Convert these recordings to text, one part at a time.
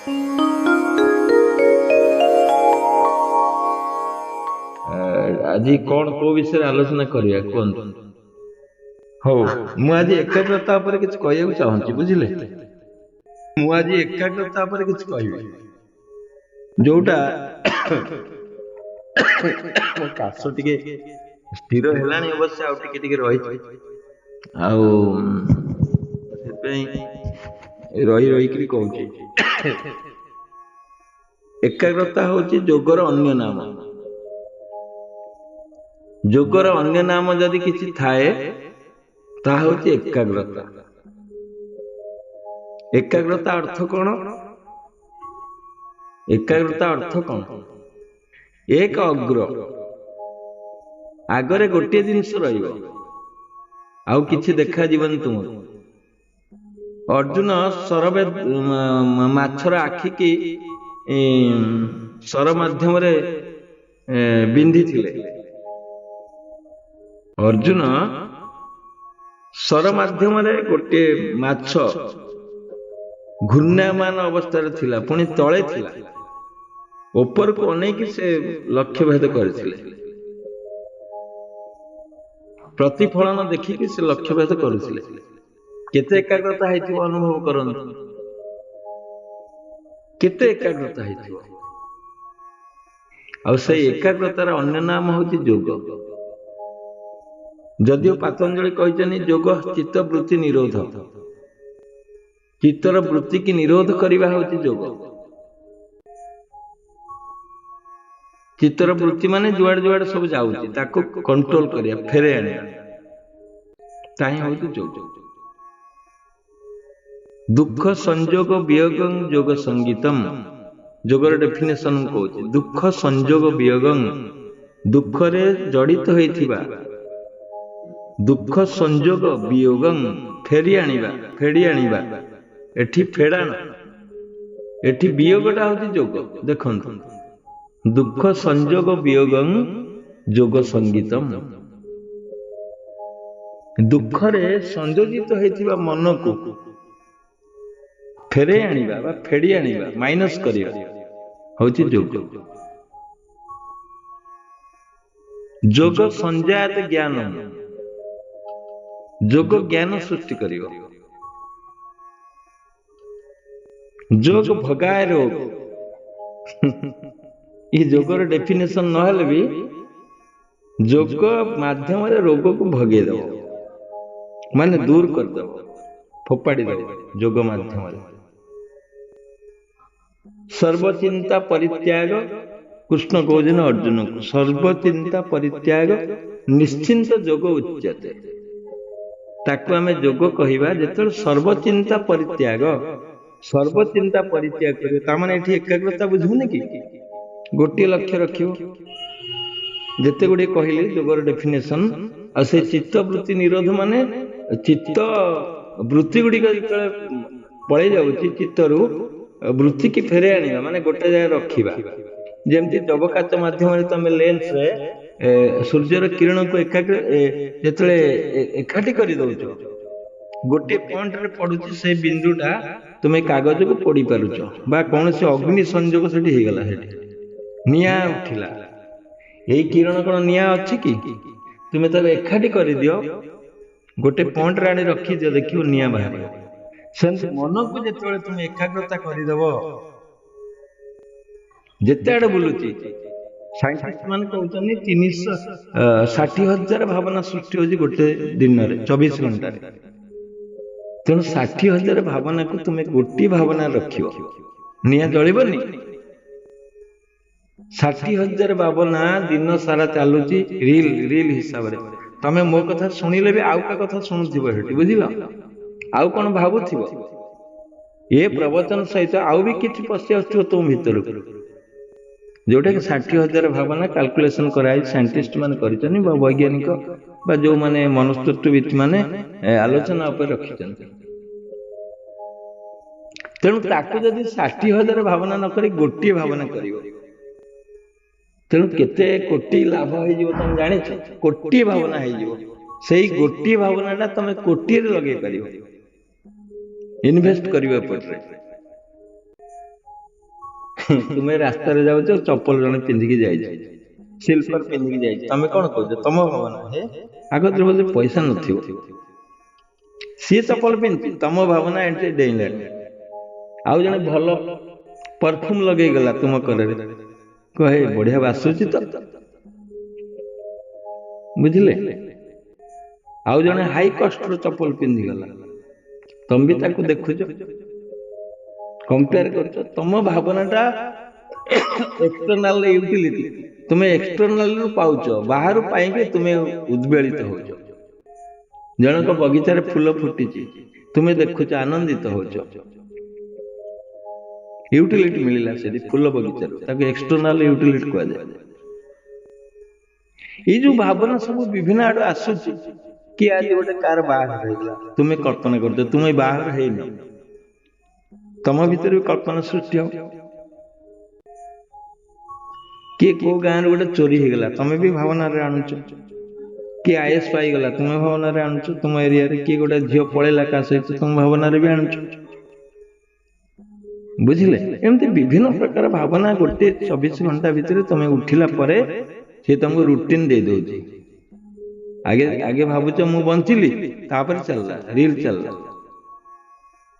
आज कौन को विषय आलोचना करिया कहतु। हौ मु आज एकाग्रता पर किछ कहବାକୁ चाहूची बुझिले। मु आज एकाग्रता पर किछ कहबी जोटा मो काश टिके स्थिर हेलानी अवश्य आ टिके टिके रही आउ रही रही करी कहूची। एकाग्रता होची जोगर अन्य नाम। जोगर अन्य नाम जदि किछि थाए ता होची एकाग्रता। एकाग्रता अर्थ कौन? एकाग्रता अर्थ कौन? एक अग्र आगरे गोटे जिनस रहिबो आउ किछि देखा जीवन तुम। अर्जुन सरबे माछर आखि की सर माध्यम रे बिंधी थिले। अर्जुन सर माध्यम रे गोटे माछ घूर्ण्यमान अवस्था थिला पुणी तले थिला ऊपर को अनेक से लक्ष्य भेद करथिले। प्रतिफलन देखिक से लक्ष्य भेद करुथिले। केते एकाग्रता हेतिबो अनुभव करन। केते एकाग्रता हेतिबो आ से एकाग्रतार अन्य नाम होची योग। जदियो पतंजलि कहचनी योग चित्त वृत्ति निरोध। चित्तर वृत्ति की निरोध करवा होची योग। चित्तर वृत्ति माने जुआड़ जुआड़ सब जाउची ताको कंट्रोल करिया फेरे आने ताही होची योग। दुख संयोग वियोगं योग संगीतम। योगर डेफिनेशन कहूची दुख संयोग वियोगं दुख रे जड़ित होइथिबा दुख संयोग वियोगं फेरी आनिबा फेड़ी आनिबा एठी फेड़ान एठी वियोगटा होची योग। देखंतु दुख संयोग वियोगं योग संगीतम। दुख रे संयोजित होइथिबा मन को फेरे आनिबा बा फेड़ी आनिबा माइनस करिबा होची योग। योग संजात ज्ञान। योग ज्ञान सृष्टि करियो। योग भगाए रोग। ये योगर डेफिनेशन न हेले भी योग माध्यम रे रोग को भगे दबो माने दूर कर दबो फोपाड़ी दबो योग माध्यम रे। सर्वचिंता परित्याग कृष्ण कहजन अर्जुन को सर्वचिंता परित्याग निश्चिंत योग उच्यते। ताकू आमे योग कहिबा जेतल सर्वचिंता परित्याग सर्वचिंता परित्याग करियो ता माने एठी एकाग्रता बुझुने कि गोटे लक्ष्य रखियो। जेते गुडी कहिले योगर डेफिनेशन आ से चित्त वृत्ति निरोध माने चित्त वृत्ति गुडी जेतले पळे जाउची चित्तरू वृत्ति की फेरे आनिबा माने गोटे जगह रखिबा। जेमति जबकाच माध्यम रे तमे लेंस रे सूर्यर किरण को एकाग्र जेतले एकाठी करि दउचो गोटे पॉइंट रे पडुची से बिंदुटा तुमे कागज को पड़ी पारुचो बा कौन से अग्नि संयोग सेठी हे गला सेठी निया उठिला। एई किरण कोन निया अछि कि तुमे तब एकाठी करि दियो गोटे पॉइंट रे आनी रखि दियो देखियो निया बाहर। सेंस मन को जेतले तुमे एकाग्रता करि देबो जेते आडे बुलुची साइंटिस्ट मान कहउचनी 360,000 भावना सृष्टि होजी गोटे दिन रे 24 घंटा रे। तेणु 60,000 भावना को तुमे गोटी भावना रखियो निया जलिबनी। 60,000 भावना दिन सारा चालुची रील हिसाब रे। तमे मो कथा सुनिले भी आउ का कथा सुनुथिबो हेटी बुझिलो आउ कोन भाबुथिबो ए प्रवचन सहित आउ भी किछि पसि आछो तुम भीतर जोटा कि 60,000 भावना कैलकुलेशन कराई साइंटिस्ट मान करिचनी बा वैज्ञानिक बा जो माने मनस्तत्वविद माने आलोचना ऊपर रखिचन। तेणु ताकू जदि 60,000 भावना न करी गोटी भावना करियो तेणु केते कोटी लाभ हो जिवो तुम जानि छ। कोटी भावना हो जिवो सेही गोटी भावनाटा तमे कोटी रे लगे परियो इन्वेस्ट करियो पटरे। ତୁମେ ରାସ୍ତାରେ ଯାଉଛ, ଚପଲ ଜଣେ ପିନ୍ଧିକି ଯାଇଛି, ସିଲ୍ଭର ପିନ୍ଧିକି ଯାଇଛି, ତମେ କଣ କହୁଛ? ତମ ଭାବନା ହେ ଆଗ ବୋଧେ ପଇସା ନଥିବ, ସିଏ ଚପଲ ପିନ୍ଧିଛି, ତମ ଭାବନା ଏଠି ଡେଇଁଲାଣି। ଆଉ ଜଣେ ଭଲ ପରଫ୍ୟୁମ ଲଗେଇ ଗଲା ତୁମ କରରେ, କହେ ବଢିଆ ବାସୁଛି ତ, ବୁଝିଲେ? ଆଉ ଜଣେ ହାଇ କଷ୍ଟର ଚପଲ ପିନ୍ଧିଗଲା, ତମେ ବି ତାକୁ ଦେଖୁଛ, କମ୍ପେୟାର କରୁଛ। ତମ ଭାବନାଟା ଏକ୍ସଟର୍ନାଲ ୟୁଟିଲିଟି, ତୁମେ ଏକ୍ସଟର୍ନାଲରୁ ପାଉଛ, ବାହାରୁ ପାଇକି ତୁମେ ଉଦ୍ବେଳିତ ହଉଛ। ଜଣଙ୍କ ବଗିଚାରେ ଫୁଲ ଫୁଟିଛି, ତୁମେ ଦେଖୁଛ, ଆନନ୍ଦିତ ହଉଛ, ୟୁଟିଲିଟି ମିଳିଲା ସେଠି ଫୁଲ ବଗିଚାରୁ, ତାକୁ ଏକ୍ସଟର୍ନାଲ ୟୁଟିଲିଟି କୁହାଯାଏ। ଏଇ ଯୋଉ ଭାବନା ସବୁ ବିଭିନ୍ନ ଆଡୁ ଆସୁଛି, କି ଆଜି ଗୋଟେ କାର ବାହାଘର ହେଇଗଲା, ତୁମେ କଳ୍ପନା କରୁଛ, ତୁମେ ବାହାଘର ହେଇନ, ତମ ଭିତରେ ବି କଳ୍ପନା ସୃଷ୍ଟି ହବ। କିଏ କୋଉ ଗାଁରେ ଗୋଟେ ଚୋରି ହେଇଗଲା, ତମେ ବି ଭାବନାରେ ଆଣୁଛ। କିଏ ଆଇଏସ୍ ପାଇଗଲା, ତୁମେ ଭାବନାରେ ଆଣୁଛ ତୁମ ଏରିଆରେ। କିଏ ଗୋଟେ ଝିଅ ପଳେଇଲା କାହା ସହିତ, ତୁମ ଭାବନାରେ ବି ଆଣୁଛ, ବୁଝିଲେ? ଏମିତି ବିଭିନ୍ନ ପ୍ରକାର ଭାବନା ଗୋଟେ 24 ଘଣ୍ଟା ଭିତରେ ତମେ ଉଠିଲା ପରେ ସେ ତମକୁ ରୁଟିନ ଦେଇ ଦଉଛି। ଆଗେ ଭାବୁଛ ମୁଁ ବଞ୍ଚିଲି, ତାପରେ ଚାଲିଲା ରିଲ, ଚାଲିଲା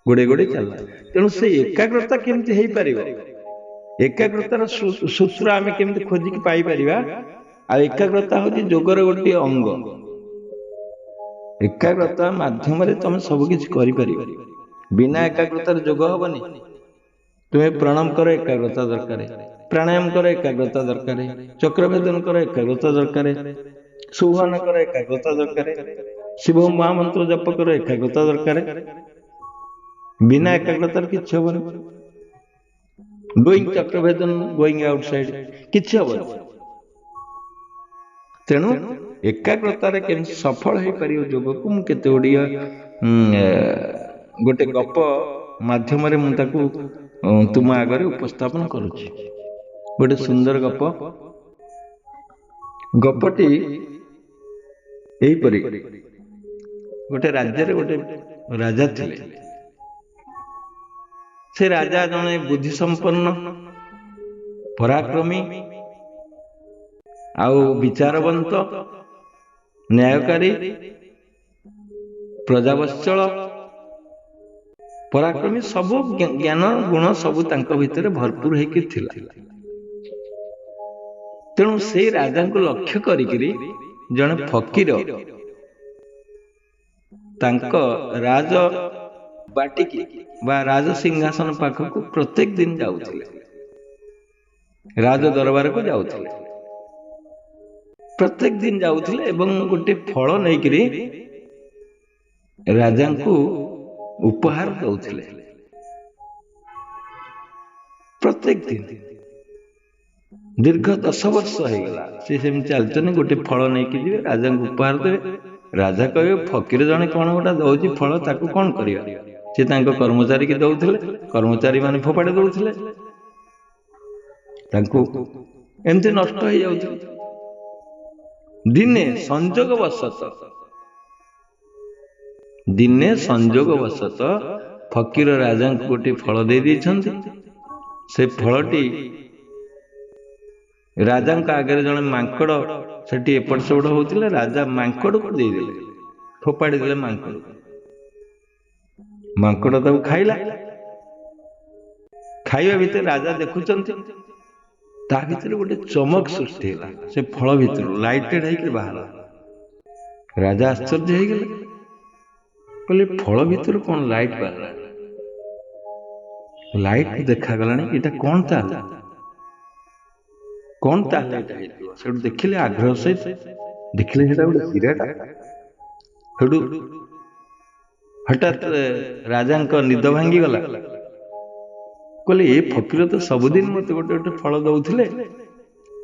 ଗୋଡେ ଗୋଡେ ଚାଲିଲା। ତେଣୁ ସେ ଏକାଗ୍ରତା କେମିତି ହେଇପାରିବ, ଏକାଗ୍ରତାର ସୂତ୍ର ଆମେ କେମିତି ଖୋଜିକି ପାଇପାରିବା? ଆଉ ଏକାଗ୍ରତା ହଉଛି ଯୋଗର ଗୋଟିଏ ଅଙ୍ଗ। ଏକାଗ୍ରତା ମାଧ୍ୟମରେ ତମେ ସବୁ କିଛି କରିପାରିବ। ବିନା ଏକାଗ୍ରତାରେ ଯୋଗ ହବନି। ତୁମେ ପ୍ରଣାମ କର, ଏକାଗ୍ରତା ଦରକାର। ପ୍ରାଣାୟାମ କର, ଏକାଗ୍ରତା ଦରକାର। ଚକ୍ରଭେଦନ କର, ଏକାଗ୍ରତା ଦରକାର। ସୁହାନ କର, ଏକାଗ୍ରତା ଦରକାର। ଶିବ ମହାମନ୍ତ୍ର ଜପ କର, ଏକାଗ୍ରତା ଦରକାର। ବିନା ଏକାଗ୍ରତାରେ କିଛି ହବନି। ଡୁଇଂ ଚକ୍ରଭେଦନ, ଗୋଇଂ ଆଉଟସାଇଡ, କିଛି ହବନି। ତେଣୁ ଏକାଗ୍ରତାରେ କେମିତି ସଫଳ ହେଇପାରିବ ଯୋଗକୁ, ମୁଁ କେତେ ଗୁଡ଼ିଏ ଗୋଟେ ଗପ ମାଧ୍ୟମରେ ମୁଁ ତାକୁ ତୁମ ଆଗରେ ଉପସ୍ଥାପନ କରୁଛି। ଗୋଟେ ସୁନ୍ଦର ଗପ। ଗପଟି ଏଇପରି, ଗୋଟେ ରାଜ୍ୟରେ ଗୋଟେ ରାଜା ଥିଲେ। ସେ ରାଜା ଜଣେ ବୁଦ୍ଧି ସମ୍ପନ୍ନ, ପରାକ୍ରମୀ, ଆଉ ବିଚାରବନ୍ତ, ନ୍ୟାୟକାରୀ, ପ୍ରଜାବତ୍ସଳ, ପରାକ୍ରମୀ, ସବୁ ଜ୍ଞାନ ଗୁଣ ସବୁ ତାଙ୍କ ଭିତରେ ଭରପୁର ହେଇକି ଥିଲା। ତେଣୁ ସେଇ ରାଜାଙ୍କୁ ଲକ୍ଷ୍ୟ କରିକିରି ଜଣେ ଫକୀର ତାଙ୍କ ରାଜ ବାଟିକି ବା ରାଜ ସିଂହାସନ ପାଖକୁ ପ୍ରତ୍ୟେକ ଦିନ ଯାଉଥିଲେ, ରାଜ ଦରବାରକୁ ଯାଉଥିଲେ, ପ୍ରତ୍ୟେକ ଦିନ ଯାଉଥିଲେ ଏବଂ ଗୋଟେ ଫଳ ନେଇକିରି ରାଜାଙ୍କୁ ଉପହାର ଦଉଥିଲେ। ପ୍ରତ୍ୟେକ ଦିନ ଦୀର୍ଘ 10 ବର୍ଷ ହେଇଗଲା ସେ ସେମିତି ଚାଲିଛନ୍ତି। ଗୋଟେ ଫଳ ନେଇକି ଯିବେ, ରାଜାଙ୍କୁ ଉପହାର ଦେବେ। ରାଜା କହିବେ ଫକୀର ଜଣେ କଣ ଗୋଟେ ଦଉଛି ଫଳ, ତାକୁ କଣ କରିବା? ସେ ତାଙ୍କ କର୍ମଚାରୀ କି ଦଉଥିଲେ, କର୍ମଚାରୀ ମାନେ ଫୋପାଡ଼ି ଦଉଥିଲେ, ତାଙ୍କୁ ଏମିତି ନଷ୍ଟ ହେଇଯାଉଥିଲେ। ଦିନେ ସଂଯୋଗ ବଶତଃ ଫକୀର ରାଜାଙ୍କୁ ଗୋଟେ ଫଳ ଦେଇ ଦେଇଛନ୍ତି। ସେ ଫଳଟି ରାଜାଙ୍କ ଆଗରେ ଜଣେ ମାଙ୍କଡ ସେଠି ଏପଟ ସେପଟ ହଉଥିଲେ, ରାଜା ମାଙ୍କଡକୁ ଦେଇଦେଲେ, ଫୋପାଡ଼ି ଦେଲେ ମାଙ୍କଡକୁ। ମାଙ୍କଡ ତାକୁ ଖାଇଲା। ଖାଇବା ଭିତରେ ରାଜା ଦେଖୁଛନ୍ତି, ତା ଭିତରେ ଗୋଟେ ଚମକ ସୃଷ୍ଟି ହେଲା। ସେ ଫଳ ଭିତରୁ ଲାଇଟେଡ ହେଇକି ବାହାରିଲା। ରାଜା ଆଶ୍ଚର୍ଯ୍ୟ ହେଇଗଲେ, କହିଲେ ଫଳ ଭିତରୁ କଣ ଲାଇଟ ବାହାରିଲା? ଲାଇଟ ଦେଖାଗଲାଣି, ଏଇଟା କଣ ତାହେଲେ? କଣ ତାହେଲେ ଏଇଟା ହେଇଥିବ? ସେଠୁ ଦେଖିଲେ, ଆଗ୍ରହ ସହିତ ଦେଖିଲେ ସେଟା ଗୋଟେ ହୀରାଟା। ସେଠୁ ହଠାତ୍ ରାଜାଙ୍କ ନିଦ ଭାଙ୍ଗିଗଲା। କହିଲେ ଏ ଫକୀର ତ ସବୁଦିନ ମତେ ଗୋଟେ ଗୋଟେ ଫଳ ଦଉଥିଲେ,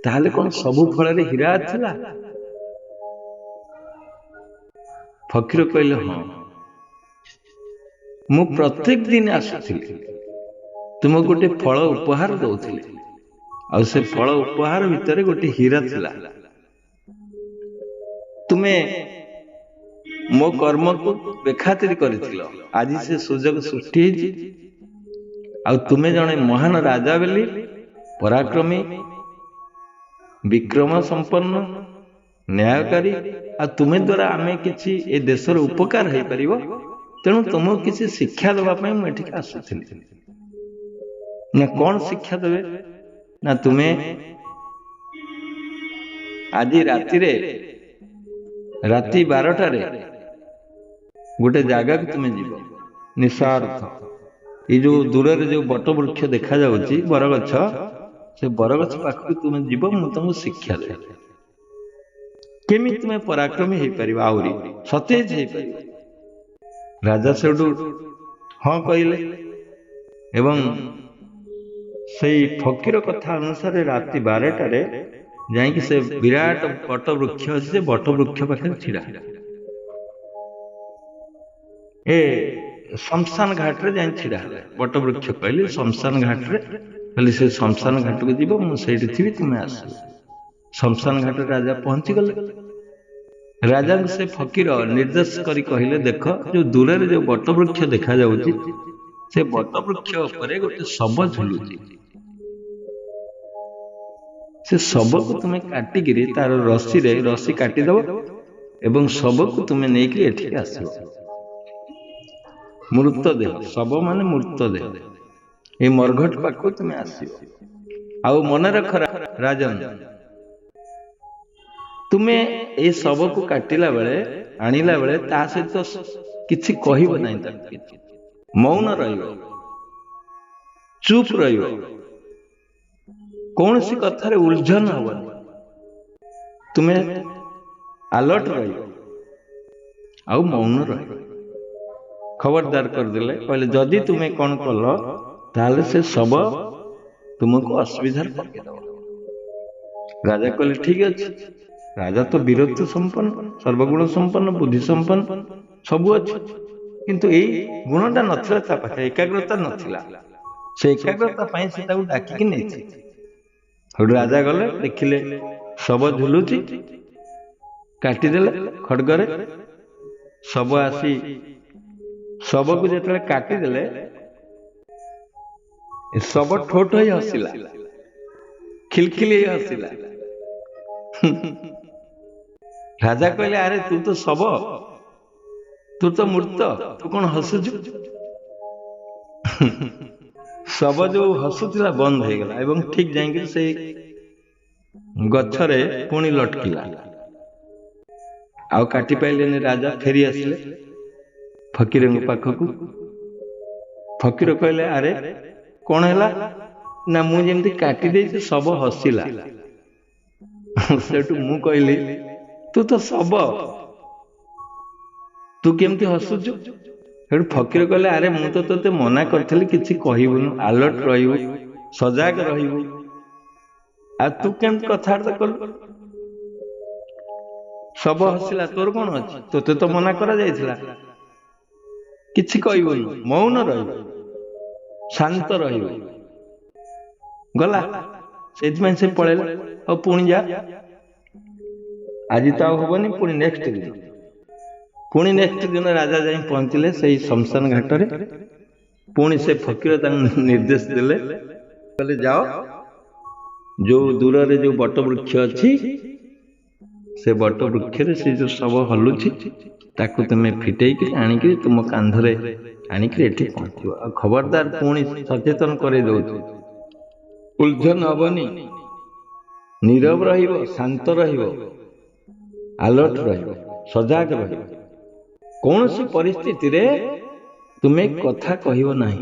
ତାହେଲେ କଣ ସବୁ ଫଳରେ ହୀରା ଥିଲା? ଫକୀର କହିଲେ ହଁ, ମୁଁ ପ୍ରତ୍ୟେକ ଦିନ ଆସୁଥିଲି, ତୁମକୁ ଗୋଟେ ଫଳ ଉପହାର ଦଉଥିଲି, ଆଉ ସେ ଫଳ ଉପହାର ଭିତରେ ଗୋଟେ ହୀରା ଥିଲା। ତୁମେ ମୋ କର୍ମକୁ ବେଖାତିର କରିଥିଲ, ଆଜି ସେ ସୁଯୋଗ ସୃଷ୍ଟି ହେଇଛି। ଆଉ ତୁମେ ଜଣେ ମହାନ ରାଜା ବୋଲି पराक्रमी विक्रम संपन्न न्यायकारी आ तुम्हें द्वारा आमे किछि ए देशर उपकार हो पारिबो तेणु तुमको किछि शिक्षा देबा पई मैं एठिक आसुथिली ना कौन शिक्षा देबे ना तुम्हें आज राति 12 गोटे जगह को तुम्हें जीव निस्वार्थ ये जो दूर जो बट वृक्ष देखा जाउची बरगछ से बरगछ पाखक तुम्हें जीव मु तुमको शिक्षा दे केमी तुम्हें पराक्रमी हो पार आहरी सतेज हो पार राजा से हाँ कहले एवं से फकीर कथा अनुसार राति 12 जाइए से विराट बट वृक्ष अच्छे से बट वृक्ष पाखे छिड़ा ए शमशान घाट रे जाई छिड़ा बट वृक्ष कहले शमशान घाट रे कहले से शमशान घाट को जीव मुझे थी तुम्हें आस शमशान घाट राजा पहुंची गले राजा से फकीर निर्देश करी कहले देख जो दूर जो बट वृक्ष देखा जाउची से बट वृक्ष ऊपर गोटे शव झुलुची से शव को तुम्हें काटिकी तार रसी काटिदेव एवं शव को तुम्हें नहीं एठिक आसो मृतदेह शव मान मृतदेह ये मरघट पाख तुम्हें आसो आउ मन रख राजन तुम्हें ये शव को काटिला बेले आनिला बेले ता सहित किछि कहब ना मौन रहिबो चुप रहिबो कौन सी कथार उलझन हबनी तुम्हें अलर्ट रहिबो आउ मौन रहिबो खबरदार कर देले कहले जदि तुम्हें कौन कल ताले से सब तुमको असुविधा पके दो राजा कहले ठीक अच्छे राजा तो वीरत्व संपन्न सर्वगुण संपन्न बुद्धि संपन्न सबू अच्छे किंतु यही गुणटा नथिला ता पाखे एकाग्रता नथिला से एकाग्रता पाई से ताऊ डाकी नहीं राजा गले देखिले शव झुलुची काटिदेले खड़गरे शव आसी शव को जिते काटिदेले शव ठोट हो हसिला खिलखिली हसिला राजा कहले अरे तू तो शव तू तो मूर्त तू कौन हसुचु शव जो हसुला बंद हो गला एवं ठीक जाइए से गछरे पुणी लटकिला आउ काटी पाइले राजा फेरी आसिले फकीर पाखक फकीर कहले अरे कौन है ना मुझे काटी दे शव हसिला सेठू मु कहली तू तो शव तू केमती हसुचु फकीर कहले अरे मु तो तोते मना करथली किछि कहबुनु अलर्ट रहिबु सजाग रहिबु आ तू केम कथार्थ कल सब हसिला तोर कोन अछि तोते तो मना करा जायथिला किछि कहबुनु मौन रहिबु शांत रहिबु गला सेजमें से पळेला और पुणी जा आज तो हबनी पुणी नेक्स्ट दिन पुणी नेक्स्ट दिन राजा जाई पहुंचले से शमशान घाट रे पुणी से फकीर निर्देश देले कहले जाओ जो दूर रे जो बट वृक्ष अच्छी से बट वृक्ष रे से जो सब हलुची ताकू तुम्हें फिटेक आणिक तुम कांधरे आणिक एठी पहुंचो आ खबरदार पुणी सचेतन करे दउछ उलझन हबनी नीरव रहिबो शांत रहिबो अलर्ट रहिबो सजाग रहिबो कौन सी परिस्थिति रे तुम्हें कथा कहिबो नहीं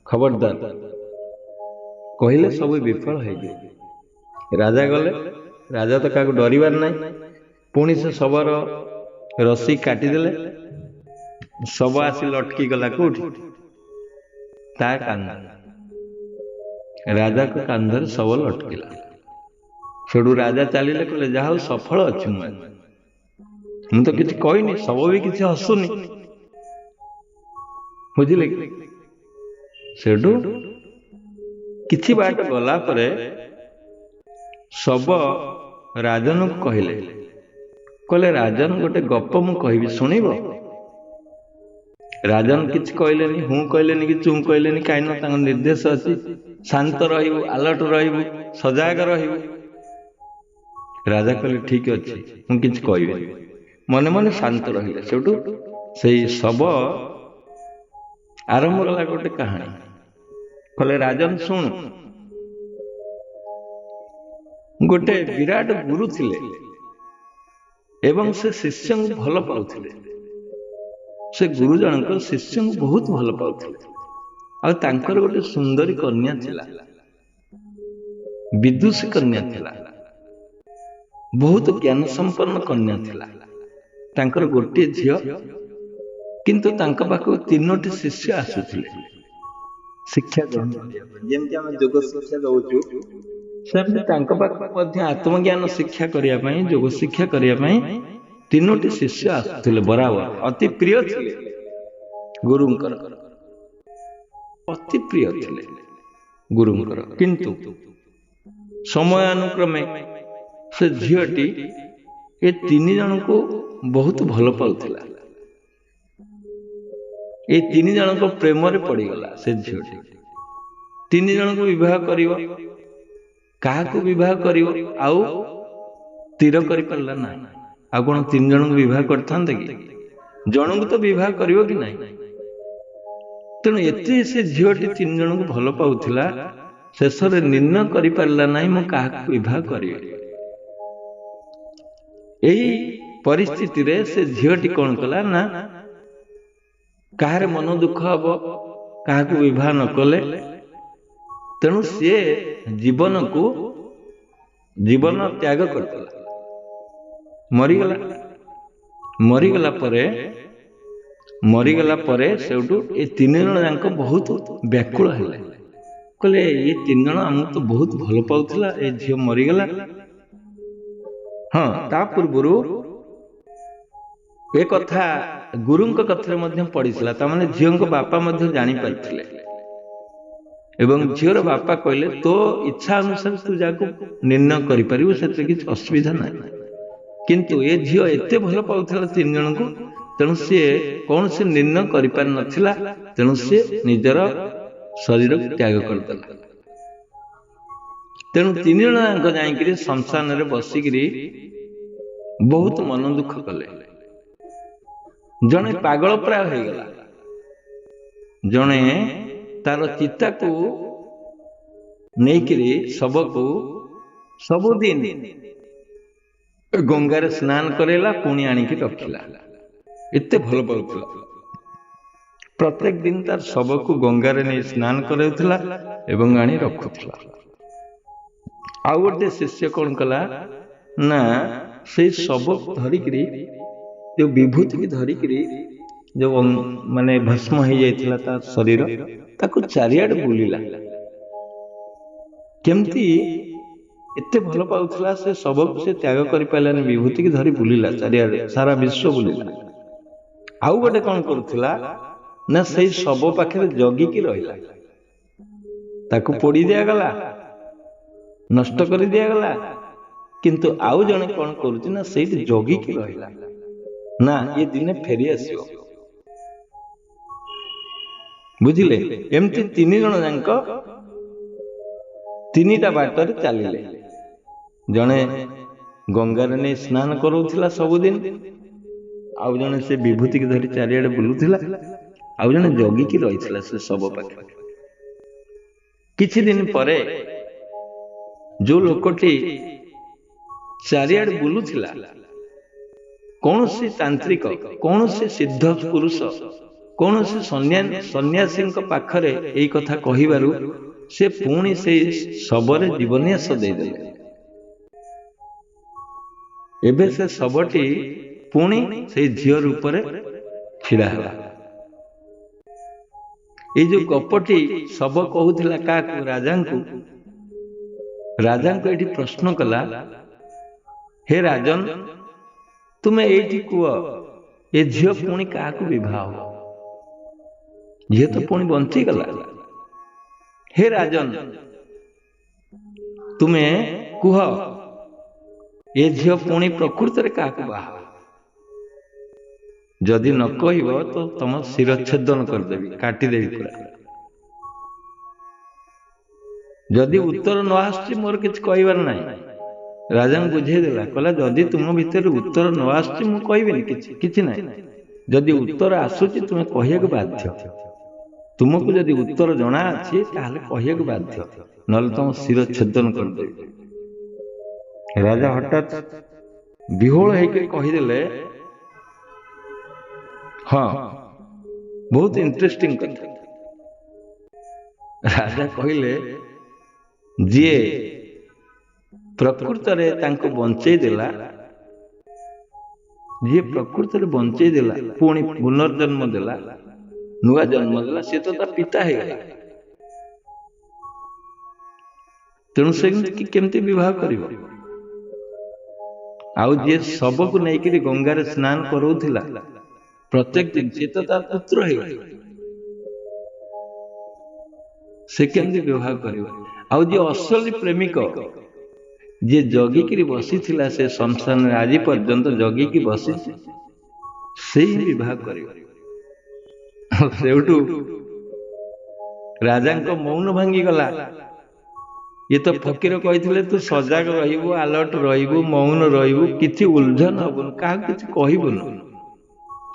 खबरदार कहले सब विफल हो गए राजा गले राजा तो क्या डरबार ना पुणी से शवर रसी काटिदेले शव आसी लटकी गला कौटी ता कांध राजा को कांधर शव लटकिला सेडू राजा चलिए कहले जहा सफल अच्छी मुझे तो किसी कहनी सब भी किसी हसुनी बुझिले सेडू किछि बाट गला परे सब राजन को कहले राजन गोटे गप मु कहबी सुनिबो राजन किछि कहलेनी हूँ कहलेनी कि चुँ कहलेनी कहीं ना निर्देश अच्छी ଶାନ୍ତ ରହିବୁ, ଆଲର୍ଟ ରହିବୁ, ସଜାଗ ରହିବୁ। ରାଜା କହିଲେ ଠିକ ଅଛି, ମୁଁ କିଛି କହିବିନି। ମନେ ମନେ ଶାନ୍ତ ରହିଲେ। ସେଠୁ ସେଇ ଶବ ଆରମ୍ଭ କଲା ଗୋଟେ କାହାଣୀ। କହିଲେ ରାଜନ ଶୁଣୁ, ଗୋଟେ ବିରାଟ ଗୁରୁ ଥିଲେ ଏବଂ ସେ ଶିଷ୍ୟଙ୍କୁ ଭଲ ପାଉଥିଲେ। ସେ ଗୁରୁ ଜଣଙ୍କ ଶିଷ୍ୟଙ୍କୁ ବହୁତ ଭଲ ପାଉଥିଲେ। ଆଉ ତାଙ୍କର ଗୋଟେ ସୁନ୍ଦରୀ କନ୍ୟା ଥିଲା, ବିଦୁଷୀ କନ୍ୟା ଥିଲା, ବହୁତ ଜ୍ଞାନ ସମ୍ପନ୍ନ କନ୍ୟା ଥିଲା। ତାଙ୍କର ଗୋଟିଏ ଝିଅ, କିନ୍ତୁ ତାଙ୍କ ପାଖକୁ 3ଟି ଶିଷ୍ୟ ଆସୁଥିଲେ ଶିକ୍ଷା ଗ୍ରହଣ କରିବା ପାଇଁ। ଯେମିତି ଆମେ ଯୋଗ ଶିକ୍ଷା ଦଉଛୁ, ସେମିତି ତାଙ୍କ ପାଖକୁ ମଧ୍ୟ ଆତ୍ମଜ୍ଞାନ ଶିକ୍ଷା କରିବା ପାଇଁ, ଯୋଗ ଶିକ୍ଷା କରିବା ପାଇଁ 3ଟି ଶିଷ୍ୟ ଆସୁଥିଲେ ବରାବର। ଅତି ପ୍ରିୟ ଥିଲେ ଗୁରୁଙ୍କର, ଅତି ପ୍ରିୟ ଥିଲେ ଗୁରୁଙ୍କର। କିନ୍ତୁ ସମୟାନୁକ୍ରମେ ସେ ଝିଅଟି ଏ 3 ଜଣଙ୍କୁ ବହୁତ ଭଲ ପାଉଥିଲା। ଏ 3 ଜଣଙ୍କ ପ୍ରେମରେ ପଡିଗଲା। ସେ ଝିଅଟି 3 ଜଣଙ୍କୁ ବିବାହ କରିବ। କାହାକୁ ବିବାହ କରିବ ଆଉ ସ୍ଥିର କରିପାରିଲା ନାହିଁ। ଆଉ କଣ 3 ଜଣଙ୍କୁ ବିବାହ କରିଥାନ୍ତେ କି? ଜଣଙ୍କୁ ତ ବିବାହ କରିବ କି ନାହିଁ? ତେଣୁ ଏତେ ସେ ଝିଅଟି 3 ଜଣଙ୍କୁ ଭଲ ପାଉଥିଲା, ଶେଷରେ ନିର୍ଣ୍ଣୟ କରିପାରିଲା ନାହିଁ ମୁଁ କାହାକୁ ବିବାହ କରିବି। ଏହି ପରିସ୍ଥିତିରେ ସେ ଝିଅଟି କଣ କଲା ନା, କାହାର ମନ ଦୁଃଖ ହବ କାହାକୁ ବିବାହ ନ କଲେ। ତେଣୁ ସିଏ ଜୀବନ ତ୍ୟାଗ କରିଦେଲା, ମରିଗଲା। ମରିଗଲା ପରେ ସେଠୁ ଏ 3 ଜଣ ଯାକ ବହୁତ ବ୍ୟାକୁଳ ହେଲେ। କହିଲେ ଏ 3 ଜଣ ଆମକୁ ତ ବହୁତ ଭଲ ପାଉଥିଲା, ଏ ଝିଅ ମରିଗଲା। ହଁ, ତା ପୂର୍ବରୁ ଏ କଥା ଗୁରୁଙ୍କ କଥାରେ ମଧ୍ୟ ପଡିଥିଲା। ତାମାନେ ଝିଅଙ୍କ ବାପା ମଧ୍ୟ ଜାଣିପାରିଥିଲେ ଏବଂ ଝିଅର ବାପା କହିଲେ ତୋ ଇଚ୍ଛା ଅନୁସାରେ ତୁ ଯାହାକୁ ନିର୍ଣ୍ଣୟ କରିପାରିବୁ, ସେଥିରେ କିଛି ଅସୁବିଧା ନାହିଁ। କିନ୍ତୁ ଏ ଝିଅ ଏତେ ଭଲ ପାଉଥିଲା 3 ଜଣଙ୍କୁ, ତେଣୁ ସିଏ କୌଣସି ନିର୍ଣ୍ଣୟ କରିପାରିନଥିଲା। ତେଣୁ ସିଏ ନିଜର ଶରୀରକୁ ତ୍ୟାଗ କରିଦେଲା। ତେଣୁ 3 ଜଣ ଯାକ ଯାଇକିରି ଶ୍ମଶାନରେ ବସିକିରି ବହୁତ ମନ ଦୁଃଖ କଲେ। ଜଣେ ପାଗଳ ପ୍ରାୟ ହେଇଗଲା, ଜଣେ ତାର ଚିତାକୁ ନେଇକିରି ଶବକୁ ସବୁଦିନ ଗଙ୍ଗାରେ ସ୍ନାନ କରେଇଲା, ପୁଣି ଆଣିକି ରଖିଲା। ଏତେ ଭଲ ପାଉଥିଲା, ପ୍ରତ୍ୟେକ ଦିନ ତାର ଶବକୁ ଗଙ୍ଗାରେ ନେଇ ସ୍ନାନ କରାଉଥିଲା ଏବଂ ଆଣି ରଖୁଥିଲା। ଆଉ ଗୋଟେ ଶିଷ୍ୟ କଣ କଲା ନା, ସେଇ ଶବକୁ ଧରିକିରି, ଯୋଉ ବିଭୂତିକି ଧରିକିରି, ଯୋଉ ମାନେ ଭସ୍ମ ହେଇଯାଇଥିଲା ତା ଶରୀର, ତାକୁ ଚାରିଆଡେ ବୁଲିଲା। କେମିତି ଏତେ ଭଲ ପାଉଥିଲା ସେ ଶବକୁ, ସେ ତ୍ୟାଗ କରିପାରିଲାନି, ବିଭୂତିକି ଧରି ବୁଲିଲା ଚାରିଆଡେ, ସାରା ବିଶ୍ୱ ବୁଲିଲା। ଆଉ ଗୋଟେ କଣ କରୁଥିଲା ନା, ସେଇ ଶବ ପାଖରେ ଜଗିକି ରହିଲା। ତାକୁ ପୋଡି ଦିଆଗଲା, ନଷ୍ଟ କରି ଦିଆଗଲା, କିନ୍ତୁ ଆଉ ଜଣେ କଣ କରୁଛି ନା, ସେଇଠି ଜଗିକି ରହିଲା, ନା ଏ ଦିନେ ଫେରି ଆସିବ। ବୁଝିଲେ? ଏମିତି 3 ଜଣ ଯାକ 3ଟା ବାଟରେ ଚାଲିଲେ। ଜଣେ ଗଙ୍ଗାରେ ନେଇ ସ୍ନାନ କରାଉଥିଲା ସବୁଦିନ, ଆଉ ଜଣେ ସେ ବିଭୂତିକି ଧରି ଚାରିଆଡେ ବୁଲୁଥିଲା, ଆଉ ଜଣେ ଜଗିକି ରହିଥିଲା ସେ ଶବ ପାଖରେ। କିଛି ଦିନ ପରେ ଯୋଉ ଲୋକଟି ଚାରିଆଡେ ବୁଲୁଥିଲା, କୌଣସି ତାନ୍ତ୍ରିକ, କୌଣସି ସିଦ୍ଧ ପୁରୁଷ, କୌଣସି ସନ୍ନ୍ୟାସୀଙ୍କ ପାଖରେ ଏଇ କଥା କହିବାରୁ ସେ ପୁଣି ସେଇ ଶବରେ ଜୀବନ୍ୟାସ ଦେଇଦେଲେ। ଏବେ ସେ ଶବଟି ପୁଣି ସେଇ ଝିଅ ରୂପରେ ଛିଡା ହେଲା। ଏଇ ଯୋଉ ଗପଟି ଶବ କହୁଥିଲା କାହାକୁ? ରାଜାଙ୍କୁ। ରାଜାଙ୍କୁ ଏଠି ପ୍ରଶ୍ନ କଲା, ହେ ରାଜନ, ତୁମେ ଏଇଠି କୁହ, ଏ ଝିଅ ପୁଣି କାହାକୁ ବିବାହ ହବ? ଝିଅ ତ ପୁଣି ବଞ୍ଚିଗଲା। ହେ ରାଜନ, ତୁମେ କୁହ, ଏ ଝିଅ ପୁଣି ପ୍ରକୃତରେ କାହାକୁ ବାହା ହବ? ଯଦି ନ କହିବ ତ ତମ ଶିରଚ୍ଛେଦନ କରିଦେବି, କାଟିଦେବି ପୁରା। जदि उत्तर न आसुची मोर किछि कहबार नाही। राजा बुझे देला कहला जदि तुम भितर उत्तर न आसुची मु कहबिनी किछि नाही। जदि उत्तर आसुची तुम कहियाक बाध्य। तुमको जदि उत्तर जना अछि ताहले कहियाक बाध्य, नल तुम शिर छेदन कर देबे। राजा हठात विहोल होकर कहीदेले, हाँ बहुत इंटरेस्टिंग कथा। राजा कहले जी प्रकृत रे तांको बंचई देला, जी प्रकृत रे बंचई देला पुणी पुनर्जन्म देला, नुआ जन्म देला, से तो ता पिता है गला। तेणु से केमती विवाह करिवो? आउ जे सबको नहीं गंगार स्नान कराउथिला प्रत्येक दिन, से तो तार पुत्र है, से केमती विवाह करिवो? आउ जे असली प्रेमिक जे जगिकी बसी थिला से संसार में आज पर्यंत जगिकी बसी से ही विवाह करिवो। सेउटू राजा को मौन भांगी गला। ये तो फकीर कही तू सजाग रहिबू, अलर्ट रहिबू, मौन रहिबू, किछि उलझन हबुन, काहा किछि कहिबुन।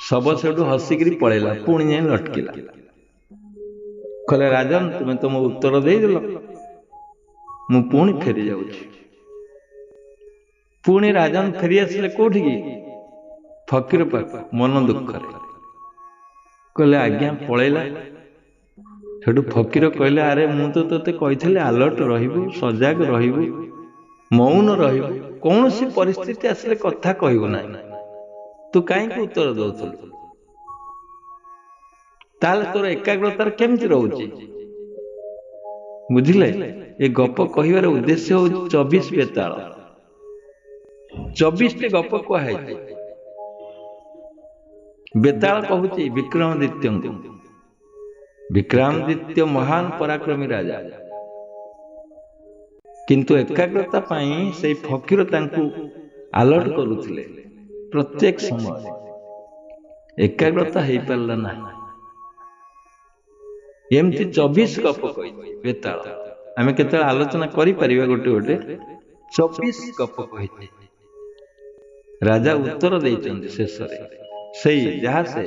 सब सेठू हसिकी पळेला, पुणी जाई लटकिला। कहले राजन तुम तुम उत्तर दे देल, मु पुणी फेरी जाउछि। पुणी राजन फेरी आसिले कोठी की? फकीर पाख, मन दुख रे। कहले आज्ञा पळेला। सेठू फकीर कहले अरे मु तो तोते कही अलर्ट रहिबू, सजाग रहिबू, मौन रहिबू, कौन सी परिस्थिति आसले कथा कहबू ना, तू कहीं उत्तर दउथलु? ताले तोर एकाग्रतार केमती रहउची? बुझिले? ए गप कहिबार उद्देश्य हो 24 बेताल। 24 टे गप कहै। बेताल कहूची विक्रमादित्य को। विक्रमादित्य महान पराक्रमी राजा, किंतु एकाग्रता पाई से फकीर तांकु अलर्ट करुथिले प्रत्येक समय। एकाग्रता हेई पारला ना। एमती 24 गप कहि बेताल। आमे केते आलोचना करि परिबा गोटे गोटे। 24 गप कहि राजा उत्तर दैचंदी शेष रे सेई जहा से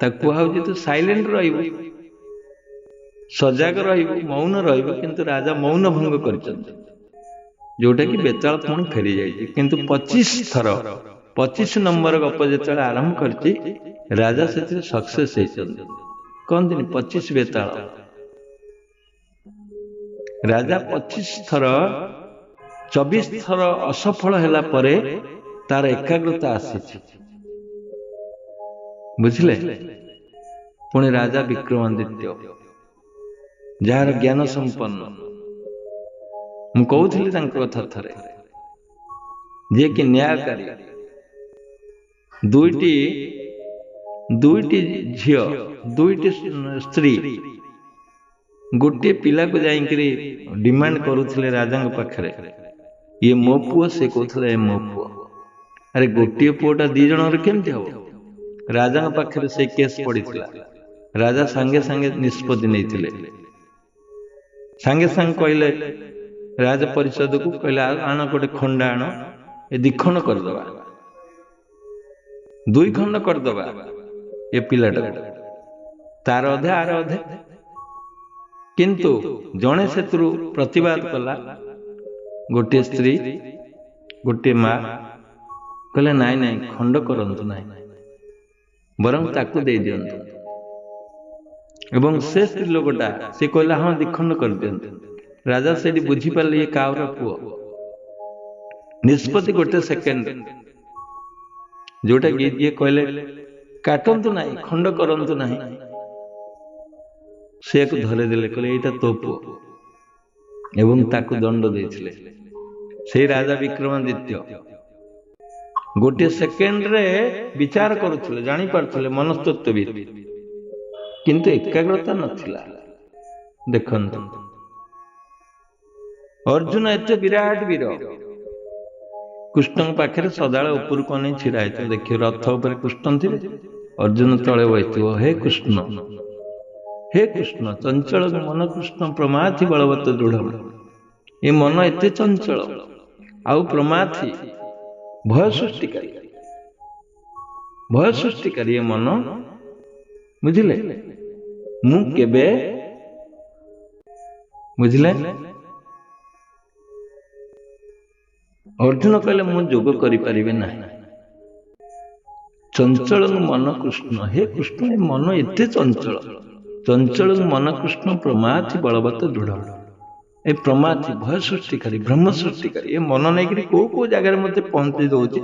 ताकु हाउजी तू साइलेंट रहिबू, सजाग रहिबू, मौन रहिबू, किंतु राजा मौन भंग करचंदी, जोटा कि बेताल पुणी फेरी जाइए। किंतु 25 थर 25 नंबर गप जेतले आरंभ करची राजा से सक्सेस होइचंदी। कहते 25 बेताल। राजा 25 थर 24 थर असफल हैला परे तार एकाग्रता आसी। बुझले? पुणी राजा विक्रमादित्य जार ज्ञान संपन्न, मु कहूଥିଲି ତାଙ୍କ କଥା ଥରେ, ଯେ କି ନ୍ୟାୟକାରୀ, ଦୁଇଟି ଝିଅ, ଦୁଇଟି ସ୍ତ୍ରୀ गोटे पिला को जाइकरी डिमांड करुଥିଲେ राजाଙ୍କ पाखरे, ये मो पुओ, से कहूଥିଲେ ए मो पुओ। अरे गोटे पुओटा दी जणर केमती हो? राजाଙ୍କ पाखरे से केस पड़िथिला। राजा संगे संगे निष्पत्ति नैथिले। संगे संग कहले राज परिषद को, कहले आण गोटे खंडा आण, ए दिखंड करदबा, 2 खंड करदबा ए पिलाटा, तार अधे आर अधे। किंतु जणे सेतरु प्रतिवाद कला, गोटे स्त्री गोटे माँ, कहले नाई नाई खंड करंतु नाई, बरं ताकू दे दियंतु। एवं से स्त्री लोकटा से कहला हाँ दिखंड कर दियंतु। राजा सेठी बुझी पाले ये काउर पुओ। निष्पत्ति गोटे सेकेंड, जोटा कि ये कहले काटंतु नाई, खंड करंतु नाही, से को धरे देले, कहले एटा तो पुओ, एवं ताकू दंड देथिले। से राजा विक्रमादित्य गोटे सेकेंड रे विचार करुथिले, जानी पारथिले मनस्तत्वविद, किंतु एकाग्रता नथिला। देखंतु अर्जुन एते विराट वीर, कृष्ण पाखरे सदाळे ऊपर को नहीं छिड़ा है। देखिए रथ ऊपर कृष्ण थिले, अर्जुन तळे बइथिबो, हे कृष्ण हे कृष्ण चंचल मन कृष्ण प्रमाथि बलवत दृढ़ ये मन एते चंचल आउ प्रमाथि भय सृष्टिकारी ये मन बुझिले मु केबे बुझिले अर्जुन कहले मु जोग करि परिबे नाही चंचल मन कृष्ण हे कृष्ण ये मन एते चंचल मन कृष्ण प्रमाथि बलवत दृढ़ ए प्रमाथि भय सृष्टिकारी ब्रह्म सृष्टिकारी ये मन नहीं कि को जगह मते पहुंची दउची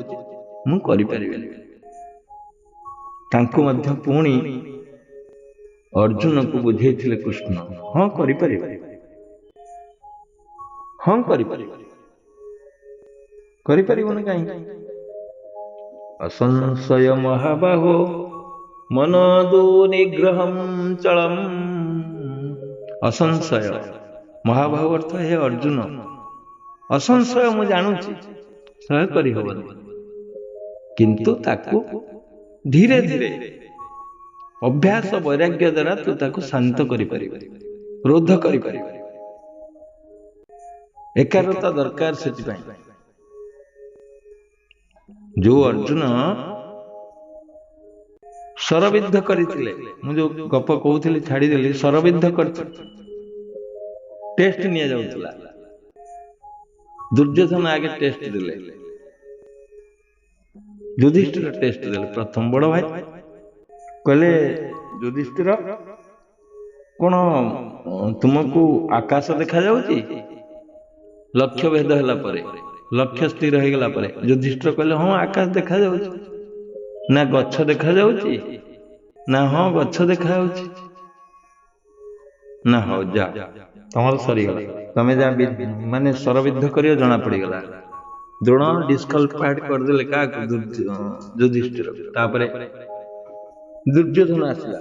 मु करि परिबे तांको मध्य पुणी अर्जुन को बुझेइथिले कृष्ण हाँ करि परिबे हाँ करि परिबो न काई असंशय महाबाहो मन दुनिग्रहं चलम असंशय महाभाव अर्थ हे अर्जुन असंशय मु जानुची सह करि होबन किंतु ताकू धीरे धीरे अभ्यास वैराग्य द्वारा तू ताकू शांत करि परिबे रोध करि परिबे एकाग्रता दरकार सेति पई जो अर्जुन शरविद्ध करथिले मु जो गप कहउथिले छाडी देली शरविद्ध करथि टेस्ट निया जाउतला दुर्योधन आगे टेस्ट दिले युधिष्ठिर टेस्ट दिले प्रथम बड़ भाई कहले युधिष्ठिर कोन तुमको आकाश देखा जाउची लक्ष्य भेद होला परे लक्ष्य स्थिर हो गला परे युधिष्ठिर कहले हाँ आकाश देखा जाउची ना गच्छ देखा जाउची ना हाँ गच्छ देखा जाउची ना हो जा तमर सरी गला तमे जा माने शरविद्ध करियो जना पड़ी गला द्रोण डिस्क्वालिफाइड कर देले का युधिष्ठिर तापरे दुर्योधन आसला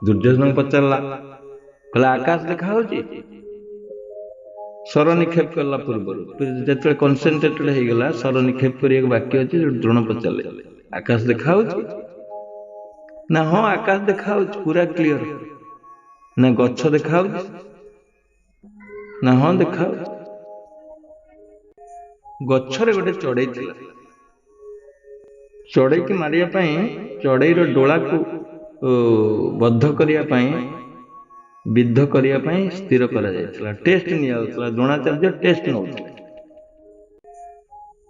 दुर्योधन पचारला कहला आकाश देखा होची स्वर निक्षेप करला पूर्व जो कनसेंट्रेटेड हो गला स्वर निक्षेप कर बाक्य अच्छे द्रोण पचारे आकाश देखा ना हाँ आकाश देखा पूरा क्लियर ना गच्छ देखा ना हाँ देखा गच्छरे गोटे चढ़ई थिला चढ़ई की मारिया पई चढ़ईर डोला को बद्ध करिया पई विद्ध करिया पई स्थिर करा जायतिला टेस्ट निया होतला द्रोणाचार्य टेस्ट नउतले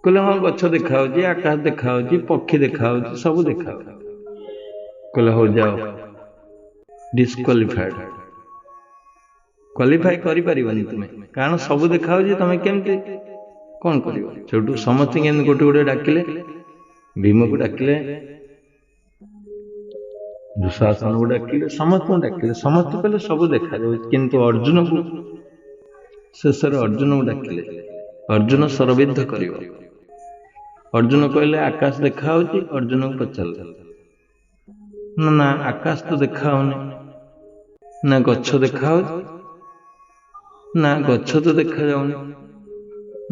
कहले हाँ गच्छ देखा होची आकाश देखा होची पक्षी देखा होची सब देखा होची कहले हो जाओ डिस्क्वालिफाइड क्वालिफाई करि परिबनी तुमे कारण सब देखा होची तमे केमती कौन करियो छोटू समस्त गोटे गोटे डाकिले भीम को डाकिले दुशासन को डाकिले समस्त डाकिले समस्त कहले सब देखा जाऊ किंतु अर्जुन को शेष अर्जुन को डाकिले अर्जुन शरविद्ध करियो अर्जुन कहले आकाश देखा होची अर्जुन को पचारले ना ना आकाश तो देखा होने ना गच्छ देखा होची ना गच्छ तो देखा जाउनी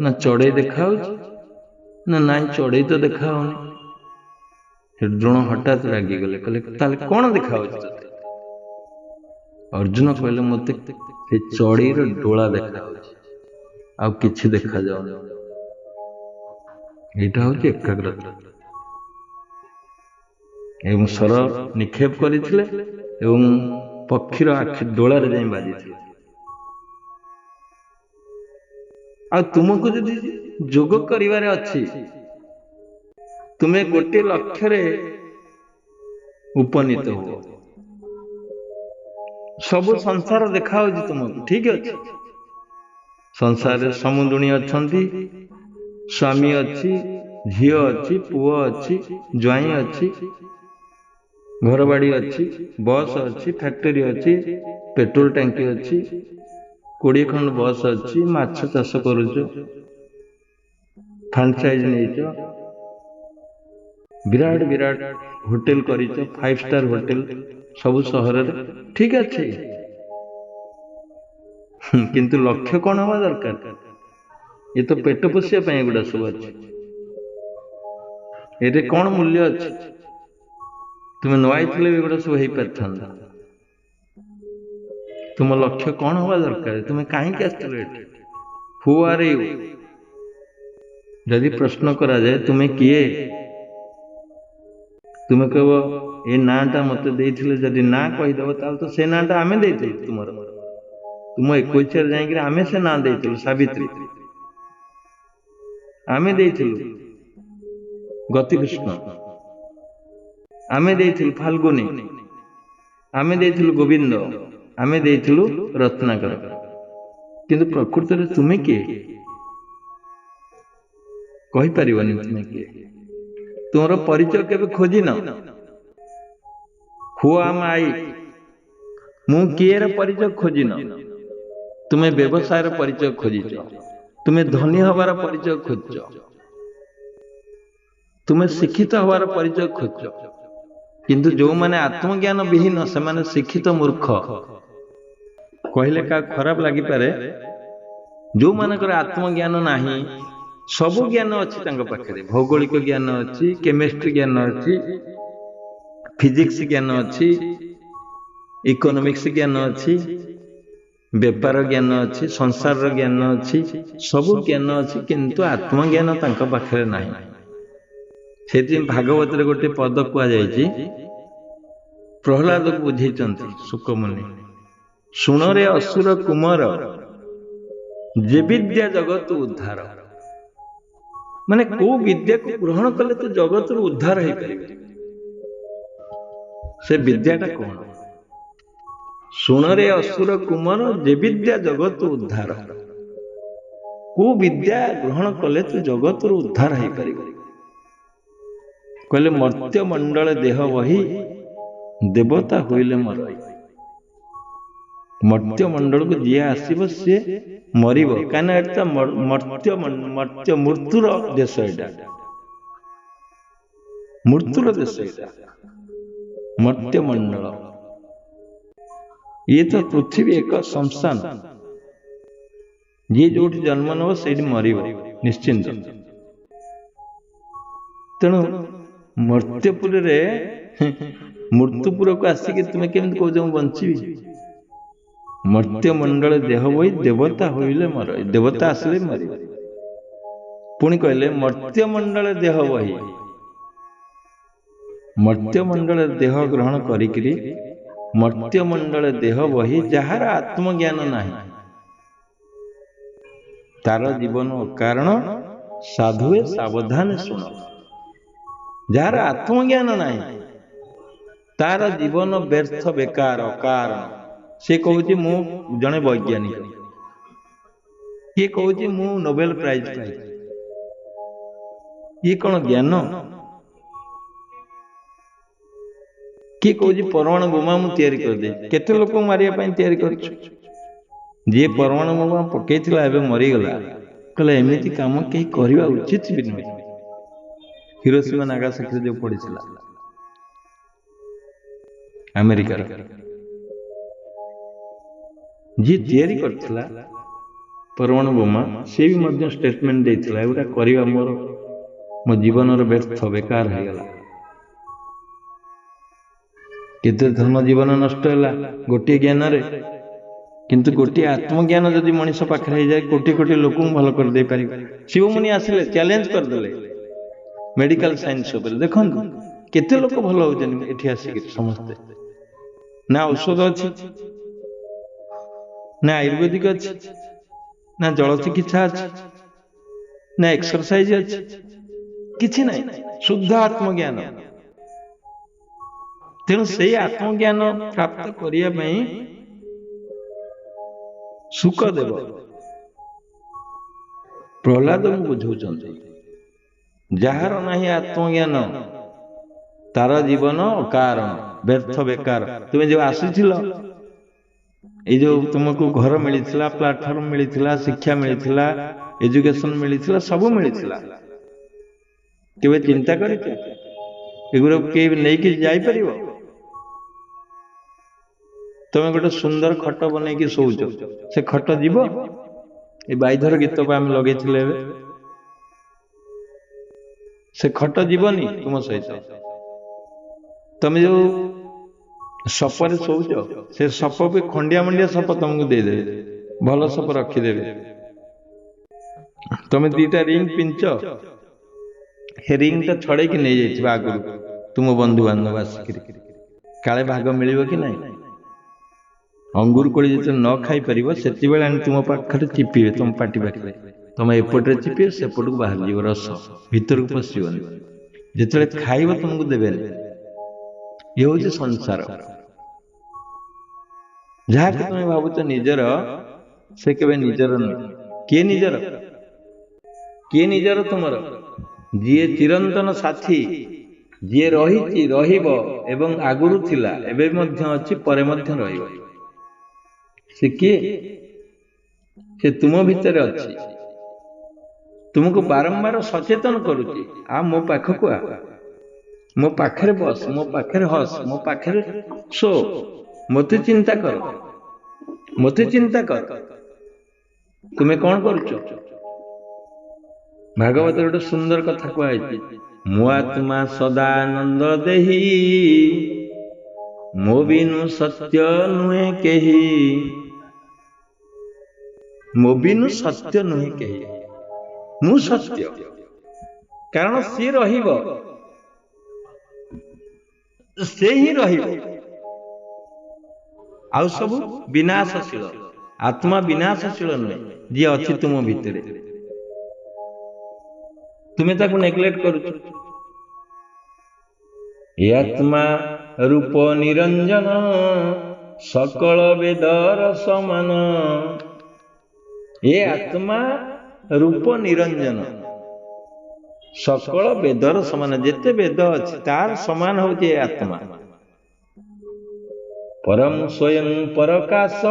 ना चढ़ई देखा ना ना चढ़ई तो देखा द्रोण हठात रागी गले कहले कौन देखा अर्जुन कहले मते चढ़ईर डोला देखा आ किछि देखा जाउनी एटा होची एकाग्रता एवं स्वर निक्षेप करथिले एवं पक्षीर आखि डोला रे जाई बाजिथिले आ तुमको जदि जोग करिवारे अछि तुमे गोटे लक्ष्य रे उपनीत हो सब संसार देखा होची तुमको ठीक अछि संसार रे समुदुणी अछंती स्वामी अच्छी झील अच्छी पुओ अच्छी ज्वाई अच्छी घर बाड़ी अच्छी बस अच्छी फैक्ट्री अच्छी पेट्रोल टंकी अच्छी 20 खंड बस अच्छी माछ चाष करुच फ्रांचाइज नहीं विराट विराट होटेल करिच 5 स्टार होटेल सब सहर ठीक अच्छे किंतु लक्ष्य कौन हवा दरकार ये तो पेट पोषिया गुड़ा सब अच्छे ये कौन मूल्य अच्छे तुम्हें नई भी गुड़ा सब हो पार तुम लक्ष्य कौन हवा दरकार, तुम्हें कहीं हु आर यू जदि प्रश्न करा जाए तुम्हें किए, तुम्हें कह ए नाटा मत जदि ना कहीदेव तो से नाटा आम दे तुम तुम 21 जाइए आम से ना दे सावित्री आम दे गतिकृष्ण आम दे फाल्गुनी आम दे गोविंद आम दे रत्नाकर, किंतु प्रकृति में तुम्हें किए कहीपर तुम्हें किए, तुम परिचय केबे खोजिन हु आम आई मु किए परिचय खोजिन, तुम्हें व्यवसाय परिचय खोजिच, तुम्हें धनी हबार परिचय खोज, तुम्हें शिक्षित हबार परिचय खोज, किंतु जो माने आत्मज्ञान विहीन से माने शिक्षित मूर्ख कहले का खराब लगी पारे, जो मानकर आत्मज्ञान नाही सबु ज्ञान अच्छी पाखे, भौगोलिक ज्ञान अच्छी, केमिस्ट्री ज्ञान अच्छी, फिजिक्स ज्ञान अच्छी, इकोनॉमिक्स ज्ञान अच्छी, व्यापार ज्ञान अच्छी, संसार ज्ञान अच्छी, सबु ज्ञान अच्छी, किंतु आत्मज्ञान तांका पाखे नाही। से भागवत गोटे पद कहुई प्रहलाद को बुझे सुकमुनि शुणरे असुर कुमार जे विद्या जगत उद्धार, माने को विद्या को ग्रहण कले तो जगत उद्धार हो पारे, से विद्याटा कौन? शुणरे असुर कुमार जे विद्या जगत उद्धार, को विद्या ग्रहण कले तो जगत उद्धार हो पारे। कहले मर्त्य मंडल देह वही देवता होइले मरई, मर्त्य मंडल को जी आसब सी मरब कहीं मर्त्य मर्त्य मृत्युर देश, यहाँ मृत्युर देश, यहाँ मर्त्य मंडल ये तो पृथ्वी एक संस्थान, ये जो जन्म नब से मरब निश्चिंत। तेणु मर्त्यपुर मृत्युपुर को आसिक तुम्हें केमती कौच बंची, मर्त्य मंडल देह वही देवता होइले मर, देवता आसले मर, पुणी कहले मर्त्य मंडल देह वही, मर्त्य मंडल देह ग्रहण करिकरी मर्त्य मंडल देह वही जार आत्मज्ञान नाही, तार जीवन कारण साधुए सावधान सुन, जार आत्मज्ञान नाही तार जीवन व्यर्थ बेकार कारण। से कहूँ मु जड़े वैज्ञानिक, किए कहूँ मु नोबेल प्राइज पाई, ये कौन ज्ञान? किए कहूँ परमाणु बोमा मु तैयारी कर दे, केते लोक मारिया तैयारी कर, जी परमाणु बोमा पकईला एवं मरीगला, कहला एमती काम कहीं करवा उचित भी नुहे। हिरोशिमा नागासाकी जो पड़ी अमेरिकार जी तैयारी करथिला परमाणु बोमा से भी स्टेटमेंट देथिला एटा करबा मोर मो जीवन व्यर्थ बेकार हो गला, केते धन जीवन नष्ट है गोटे ज्ञान रे, किंतु गोटे आत्मज्ञान जदि मनीष पाखे हो जाए कोटी कोटी लोक भल कर दे पारि। शिवमुनि आसिले चैलेंज करदेले मेडिकल साइंस उपर, देखंतु केते लोक भल होजन एठी आसिक समस्ते, ना औषध अच्छी ना आयुर्वेदिक अच्छी ना जल चिकित्सा अच्छी ना एक्सरसाइज अच्छी, किछि नहीं, शुद्ध आत्मज्ञान। तेणु से आत्मज्ञान प्राप्त करने सुखदेव प्रहलाद को बुझाउछन, जार नहीं आत्मज्ञान तार जीवन अकारण व्यर्थ बेकार। तुम्हें जो आसीथिल ये जो तुमको घर मिलता, प्लाटफॉर्म मिलता, शिक्षा मिलता, एजुकेशन मिलता, सब मिलता, केवे चिंता करगुरा के नहीं जापर? तुम गोटे सुंदर खट बनई शोच, से खट जीव ये बाईधर गीत आम लगे से खट जीवनी तुम सहित। तुम जो ସପରେ ଶୋଉଛ, ସେ ସପ ବି ଖଣ୍ଡିଆ ମଣ୍ଡିଆ ସପ ତମକୁ ଦେଇଦେବେ, ଭଲ ସପ ରଖିଦେବେ। ତମେ ଦିଟା ରିଙ୍ଗ ପିଞ୍ଚ, ସେ ରିଙ୍ଗ ଟା ଛଡେଇକି ନେଇଯାଇଥିବ ଆଗରୁ ତୁମ ବନ୍ଧୁବାନ୍ଧବ ଆସିକିରି, କାଳେ ଭାଗ ମିଳିବ କି ନାହିଁ। ଅଙ୍ଗୁର କୋଳି ଯେତେବେଳେ ନ ଖାଇପାରିବ ସେତେବେଳେ ଆଣି ତୁମ ପାଖରେ ଚିପିବେ, ତମ ପାଟି ପାଖରେ, ତମେ ଏପଟରେ ଚିପିବେ, ସେପଟକୁ ବାହାରିଯିବ ରସ, ଭିତରକୁ ପଶିବନି। ଯେତେବେଳେ ଖାଇବ ତମକୁ ଦେବେନି। ଇଏ ହଉଛି ସଂସାର। ଯାହାକୁ ତମେ ଭାବୁଛ ନିଜର, ସେ କେବେ ନିଜର ନୁହେଁ। କିଏ ନିଜର? କିଏ ନିଜର ତୁମର? ଯିଏ ଚିରନ୍ତନ ସାଥୀ, ଯିଏ ରହିଛି, ରହିବ ଏବଂ ଆଗରୁ ଥିଲା, ଏବେ ମଧ୍ୟ ଅଛି, ପରେ ମଧ୍ୟ ରହିବ। ସେ କିଏ? ସେ ତୁମ ଭିତରେ ଅଛି, ତୁମକୁ ବାରମ୍ବାର ସଚେତନ କରୁଛି। ମୋ ପାଖକୁ ଆ, ମୋ ପାଖରେ ବସ, ମୋ ପାଖରେ ହସ, ମୋ ପାଖରେ ଶୋ, ମତେ ଚିନ୍ତା କର, ମତେ ଚିନ୍ତା କର। ତୁମେ କଣ କରୁଛ? ଭାଗବତରେ ଗୋଟେ ସୁନ୍ଦର କଥା କୁହାଯାଇଛି, ମୋ ଆତ୍ମା ସଦାନନ୍ଦ ଦେହି, ମୋ ବିନୁ ସତ୍ୟ ନୁହେଁ କେହି, ମୋ ବିନୁ ସତ୍ୟ ନୁହେଁ କେହି। ମୁଁ ସତ୍ୟ, କାରଣ ସିଏ ରହିବ, ସେ ହିଁ ରହିବ। ଆଉ ସବୁ ବିନାଶଶୀଳ। ଆତ୍ମା ବିନାଶଶୀଳ ନୁହେଁ, ଯିଏ ଅଛି ତୁମ ଭିତରେ। ତୁମେ ତାକୁ ନେଗ୍ଲେକ୍ଟ କରୁଛ। ଏ ଆତ୍ମା ରୂପ ନିରଞ୍ଜନ, ସକଳ ବେଦର ସମାନ। ଏ ଆତ୍ମା ରୂପ ନିରଞ୍ଜନ, ସକଳ ବେଦର ସମାନ। ଯେତେ ବେଦ ଅଛି ତାର ସମାନ ହଉଛି ଏ ଆତ୍ମା। ପରମ ସ୍ୱୟଂ ପରକାଶ,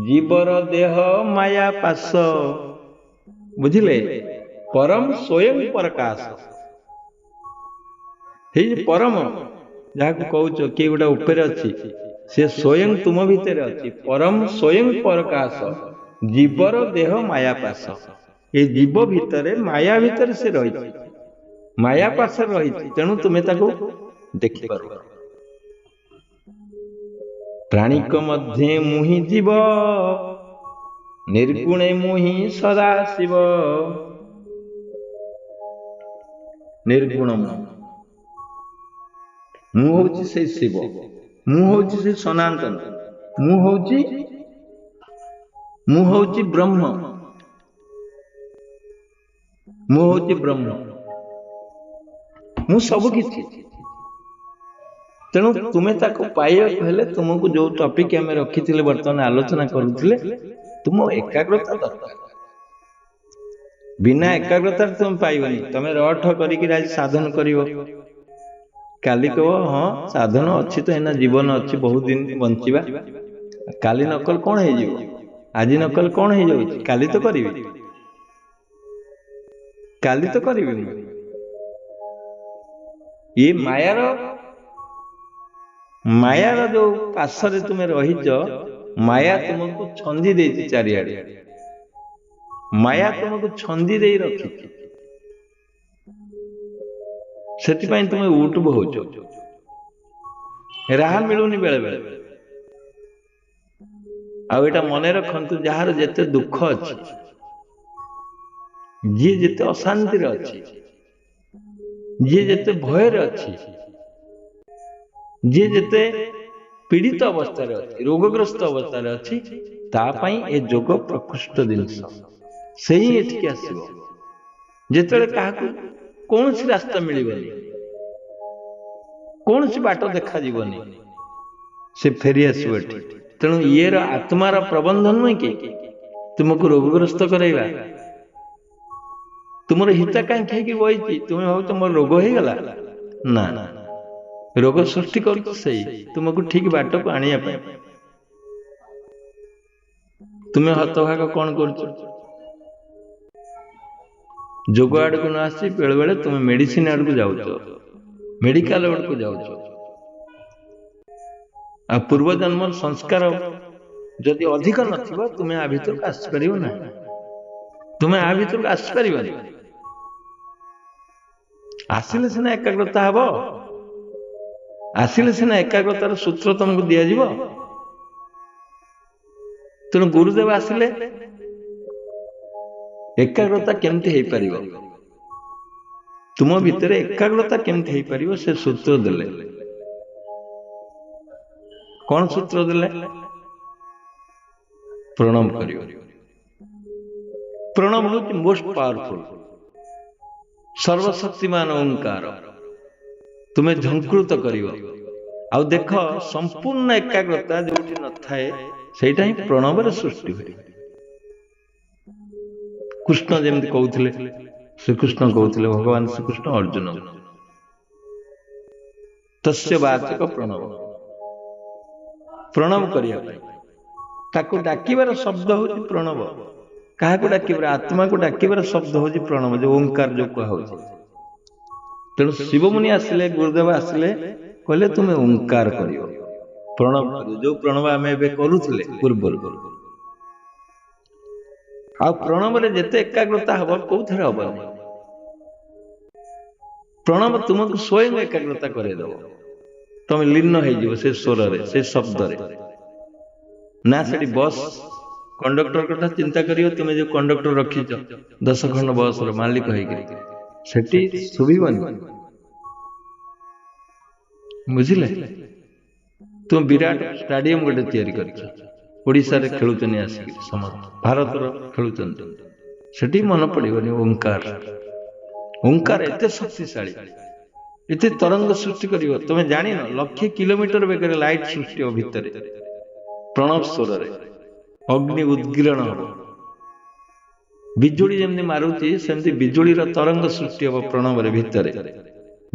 ଜୀବର ଦେହ ମାୟା ପାଶ। ବୁଝିଲେ? ପରମ ସ୍ୱୟଂ ପରକାଶ, ହେଇ ପରମ ଯାହାକୁ କହୁଛ, କିଏ ଗୋଟେ ଉପରେ ଅଛି, ସେ ସ୍ୱୟଂ ତୁମ ଭିତରେ ଅଛି। ପରମ ସ୍ୱୟଂ ପରକାଶ, ଜୀବର ଦେହ ମାୟା ପାଶ। ଏ ଜୀବ ଭିତରେ, ମାୟା ଭିତରେ ସେ ରହିଛି, ମାୟା ପାଶରେ ରହିଛି, ତେଣୁ ତୁମେ ତାକୁ ଦେଖିପାରୁନ। ପ୍ରାଣିକ ମଧ୍ୟେ ମୁହିଁ ଜୀବ, ନିର୍ଗୁଣେ ମୁହିଁ ସଦା ଶିବ। ନିର୍ଗୁଣ ମୁଁ ହଉଛି ସେଇ ଶିବ, ମୁଁ ହଉଛି ସେଇ ସନାତନ, ମୁଁ ହଉଛି ବ୍ରହ୍ମ, ମୁଁ ହଉଛି ବ୍ରହ୍ମ, ମୁଁ ସବୁ କିଛି। ତେଣୁ ତୁମେ ତାକୁ ପାଇବାକୁ ହେଲେ ତୁମକୁ ଯୋଉ ଟପିକ ଆମେ ରଖିଥିଲେ, ବର୍ତ୍ତମାନ ଆଲୋଚନା କରୁଥିଲେ, ତୁମ ଏକାଗ୍ରତା ଦରକାର। ବିନା ଏକାଗ୍ରତାରେ ତୁମେ ପାଇବନି। ତମେ ରଠ କରିକି ଆଜି ସାଧନ କରିବ, କାଲି କହିବ ହଁ ସାଧନ ଅଛି ତ, ଏଇନା ଜୀବନ ଅଛି, ବହୁତ ଦିନ ବଞ୍ଚିବା, କାଲି ନକଲ କଣ ହେଇଯିବ, ଆଜି ନକଲ କଣ ହେଇଯାଉଛି, କାଲି ତ କରିବି, କାଲି ତ କରିବି ମୁଁ। ଏ ମାୟାର ଯୋଉ ପାଶରେ ତୁମେ ରହିଛ, ମାୟା ତୁମକୁ ଛନ୍ଦି ଦେଇଛି ଚାରିଆଡେ, ମାୟା ତୁମକୁ ଛନ୍ଦି ଦେଇ ରଖିଛି। ସେଥିପାଇଁ ତୁମେ ଉଠ ବହୁଛ, ରାହା ମିଳୁନି ବେଳେ ବେଳେ। ଆଉ ଏଇଟା ମନେ ରଖନ୍ତୁ, ଯାହାର ଯେତେ ଦୁଃଖ ଅଛି, ଯିଏ ଯେତେ ଅଶାନ୍ତିରେ ଅଛି, ଯିଏ ଯେତେ ଭୟରେ ଅଛି, ଯିଏ ଯେତେ ପୀଡ଼ିତ ଅବସ୍ଥାରେ ଅଛି, ରୋଗଗ୍ରସ୍ତ ଅବସ୍ଥାରେ ଅଛି, ତା ପାଇଁ ଏ ଯୋଗ ପ୍ରକୃଷ୍ଟ ଜିନିଷ। ସେ ହିଁ ଏଠିକି ଆସିବ। ଯେତେବେଳେ କାହାକୁ କୌଣସି ରାସ୍ତା ମିଳିବନି, କୌଣସି ବାଟ ଦେଖାଯିବନି, ସେ ଫେରି ଆସିବ ଏଠି। ତେଣୁ ଇଏର ଆତ୍ମାର ପ୍ରବନ୍ଧ ନୁହେଁ କି ତୁମକୁ ରୋଗଗ୍ରସ୍ତ କରାଇବା। ତୁମର ହିତାକାଂକ୍ଷା ହେଇକି ବଇଛି, ତୁମେ ଭାବୁଛ ମୋର ରୋଗ ହେଇଗଲା, ନା, ରୋଗ ସୃଷ୍ଟି କରୁଛ ସେଇ, ତୁମକୁ ଠିକ ବାଟକୁ ଆଣିବା ପାଇଁ। ତୁମେ ହତଭାଗ କଣ କରୁଛ? ଯୋଗ ଆଡକୁ ନ ଆସି ବେଳେ ବେଳେ ତୁମେ ମେଡିସିନ ଆଡକୁ ଯାଉଛ, ମେଡିକାଲ ଆଡକୁ ଯାଉଛ। ଆଉ ପୂର୍ବ ଜନ୍ମର ସଂସ୍କାର ଯଦି ଅଧିକ ନଥିବ, ତୁମେ ଆ ଭିତରକୁ ଆସିପାରିବ ନାହିଁ, ତୁମେ ଆ ଭିତରକୁ ଆସିପାରିବନି। ଆସିଲେ ସିନା ଏକାଗ୍ରତା ହବ। ଆସିଲେ ସିନା ଏକାଗ୍ରତାର ସୂତ୍ର ତମକୁ ଦିଆଯିବ। ତେଣୁ ଗୁରୁଦେବ ଆସିଲେ ଏକାଗ୍ରତା କେମିତି ହେଇପାରିବ, ତୁମ ଭିତରେ ଏକାଗ୍ରତା କେମିତି ହେଇପାରିବ ସେ ସୂତ୍ର ଦେଲେ। କଣ ସୂତ୍ର ଦେଲେ? ପ୍ରଣବ କରିବ। ପ୍ରଣବ ହେଉଛି ମୋଷ୍ଟ ପାୱାରଫୁଲ, ସର୍ବଶକ୍ତିମାନ ଓଙ୍କାର। ତୁମେ ଝଙ୍କୃତ କରିବ। ଆଉ ଦେଖ, ସମ୍ପୂର୍ଣ୍ଣ ଏକାଗ୍ରତା ଯୋଉଠି ନଥାଏ ସେଇଟା ହିଁ ପ୍ରଣବରେ ସୃଷ୍ଟି ହୁଏ। କୃଷ୍ଣ ଯେମିତି କହୁଥିଲେ, ଶ୍ରୀକୃଷ୍ଣ କହୁଥିଲେ, ଭଗବାନ ଶ୍ରୀକୃଷ୍ଣ ଅର୍ଜୁନ, ତସ୍ୟ ବାଚକ ପ୍ରଣବ। ପ୍ରଣବ କରିବା ପାଇଁ ତାକୁ ଡାକିବାର ଶବ୍ଦ ହଉଛି ପ୍ରଣବ। କାହାକୁ ଡାକିବାର? ଆତ୍ମାକୁ ଡାକିବାର ଶବ୍ଦ ହଉଛି ପ୍ରଣବ, ଯୋଉ ଓଙ୍କାର ଯୋଉ କୁହାହଉଛି। ତେଣୁ ଶିବମୁନି ଆସିଲେ, ଗୁରୁଦେବ ଆସିଲେ, କହିଲେ ତୁମେ ଓଙ୍କାର କରିବ, ପ୍ରଣବ କରିବ। ଯୋଉ ପ୍ରଣବ ଆମେ ଏବେ କରୁଥିଲେ ପୂର୍ବରୁ। ଆଉ ପ୍ରଣବରେ ଯେତେ ଏକାଗ୍ରତା ହବ କୋଉଥିରେ ହବନି। ପ୍ରଣବ ତୁମକୁ ସ୍ୱୟଂ ଏକାଗ୍ରତା କରେଇଦବ। ତମେ ଲୀନ ହେଇଯିବ ସେ ସ୍ୱରରେ, ସେ ଶବ୍ଦରେ। ନା ସେଠି ବସ୍ କଣ୍ଡକ୍ଟର କଥା ଚିନ୍ତା କରିବ, ତୁମେ ଯୋଉ କଣ୍ଡକ୍ଟର ରଖିଛ 10 ଖଣ୍ଡ ବସର ମାଲିକ ହେଇକି, ସେଠି ଶୁଭିବନି। ବୁଝିଲେ? ତୁମେ ବିରାଟ ଷ୍ଟାଡିୟମ ଗୋଟେ ତିଆରି କରିଛ, ଓଡ଼ିଶାରେ ଖେଳୁଛନ୍ତି ଆସିକି ସମସ୍ତେ, ଭାରତର ଖେଳୁଛନ୍ତି, ସେଠି ମନେ ପଡିବନି ଓଙ୍କାର। ଓଙ୍କାର ଏତେ ଶକ୍ତିଶାଳୀ, ଏତେ ତରଙ୍ଗ ସୃଷ୍ଟି କରିବ, ତମେ ଜାଣିନ? ଲକ୍ଷେ କିଲୋମିଟର ବେଗରେ ଲାଇଟ ସୃଷ୍ଟି ହବ ଭିତରେ ପ୍ରଣବ ସ୍ୱରରେ। ଅଗ୍ନି ଉଦ୍ଗୀରଣ ହବ, ବିଜୁଳି ଯେମିତି ମାରୁଛି ସେମିତି ବିଜୁଳିର ତରଙ୍ଗ ସୃଷ୍ଟି ହବ ପ୍ରଣବରେ ଭିତରେ।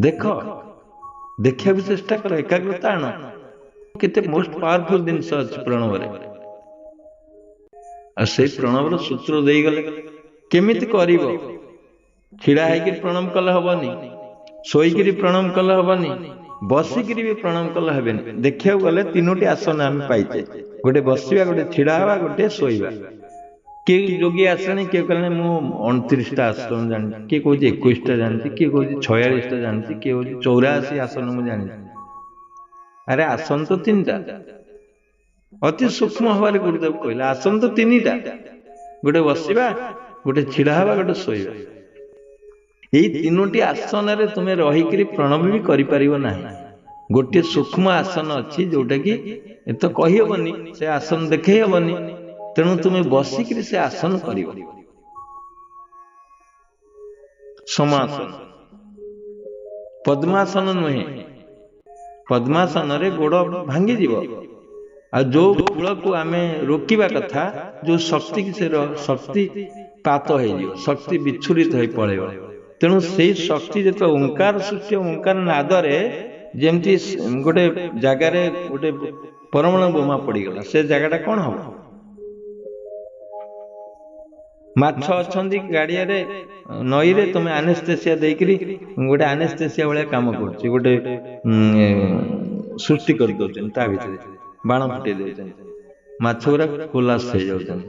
ଦେଖ, ଦେଖିବାକୁ ଚେଷ୍ଟା କର, ଏକାଗ୍ରତା ଆଣ। କେତେ ମୋଷ୍ଟ ପାୱାରଫୁଲ ଜିନିଷ ଅଛି ପ୍ରଣବରେ। ଆଉ ସେଇ ପ୍ରଣବର ସୂତ୍ର ଦେଇଗଲେ କେମିତି କରିବ? ଛିଡା ହେଇକିରି ପ୍ରଣାମ କଲେ ହବନି, ଶୋଇକିରି ପ୍ରଣାମ କଲେ ହବନି, ବସିକିରି ବି ପ୍ରଣାମ କଲେ ହେବନି। ଦେଖିବାକୁ ଗଲେ 3ଟି ଆସନ ଆମେ ପାଇଛେ, ଗୋଟେ ବସିବା, ଗୋଟେ ଛିଡା ହବା, ଗୋଟେ ଶୋଇବା। କିଏ ଯୋଗୀ ଆସିଲାଣି, କିଏ କହିଲାଣି ମୁଁ 29ଟା ଆସନ ଜାଣିଛି, କିଏ କହୁଛି 21ଟା ଜାଣିଛି, କିଏ କହୁଛି 46ଟା ଜାଣିଛି, କିଏ କହୁଛି 84 ଆସନ ମୁଁ ଜାଣିଛି। ଆରେ ଆସନ ତ 3ଟା। ଅତି ସୂକ୍ଷ୍ମ ହବାରେ ଗୁରୁଦେବ କହିଲେ ଆସନ ତ 3ଟା, ଗୋଟେ ବସିବା, ଗୋଟେ ଛିଡା ହବା, ଗୋଟେ ଶୋଇବା। ଏଇ 3ଟି ଆସନରେ ତୁମେ ରହିକିରି ପ୍ରଣବ ବି କରିପାରିବ ନାହିଁ। ଗୋଟିଏ ସୂକ୍ଷ୍ମ ଆସନ ଅଛି ଯୋଉଟା କି ଏତ କହିହବନି, ସେ ଆସନ ଦେଖେଇ ହବନି। ତେଣୁ ତୁମେ ବସିକିରି ସେ ଆସନ କରିବ। ସମାସନ, ପଦ୍ମାସନ ନୁହେଁ। ପଦ୍ମାସନରେ ଗୋଡ ଭାଙ୍ଗିଯିବ, ଆଉ ଯୋଉ କୂଳକୁ ଆମେ ରୋକିବା କଥା, ଯୋଉ ଶକ୍ତି କି, ସେ ଶକ୍ତି ପାତ ହେଇଯିବ, ଶକ୍ତି ବିଚ୍ଛୁରିତ ହେଇ ପଳେଇବ। ତେଣୁ ସେଇ ଶକ୍ତି ଯେତେବେଳେ ଓଙ୍କାର ସୃଷ୍ଟି, ଓଙ୍କାର ନାଦରେ ଯେମିତି ଗୋଟେ ଜାଗାରେ ଗୋଟେ ପରମାଣୁ ବୋମା ପଡିଗଲା, ସେ ଜାଗାଟା କଣ ହବ? ମାଛ ଅଛନ୍ତି ଗାଡିଆରେ, ନଈରେ, ତମେ ଆନେସ୍ଥେସିଆ ଦେଇକିରି ଗୋଟେ ଆନେସ୍ଥେସିଆ ଭଳିଆ କାମ କରୁଛି, ଗୋଟେ ସୃଷ୍ଟି କରିଦଉଛନ୍ତି, ତା ଭିତରେ ବାଣ ଫୁଟେଇ ଦଉଛନ୍ତି, ମାଛ ଗୁରା କୋଲାସ ହେଇଯାଉଛନ୍ତି,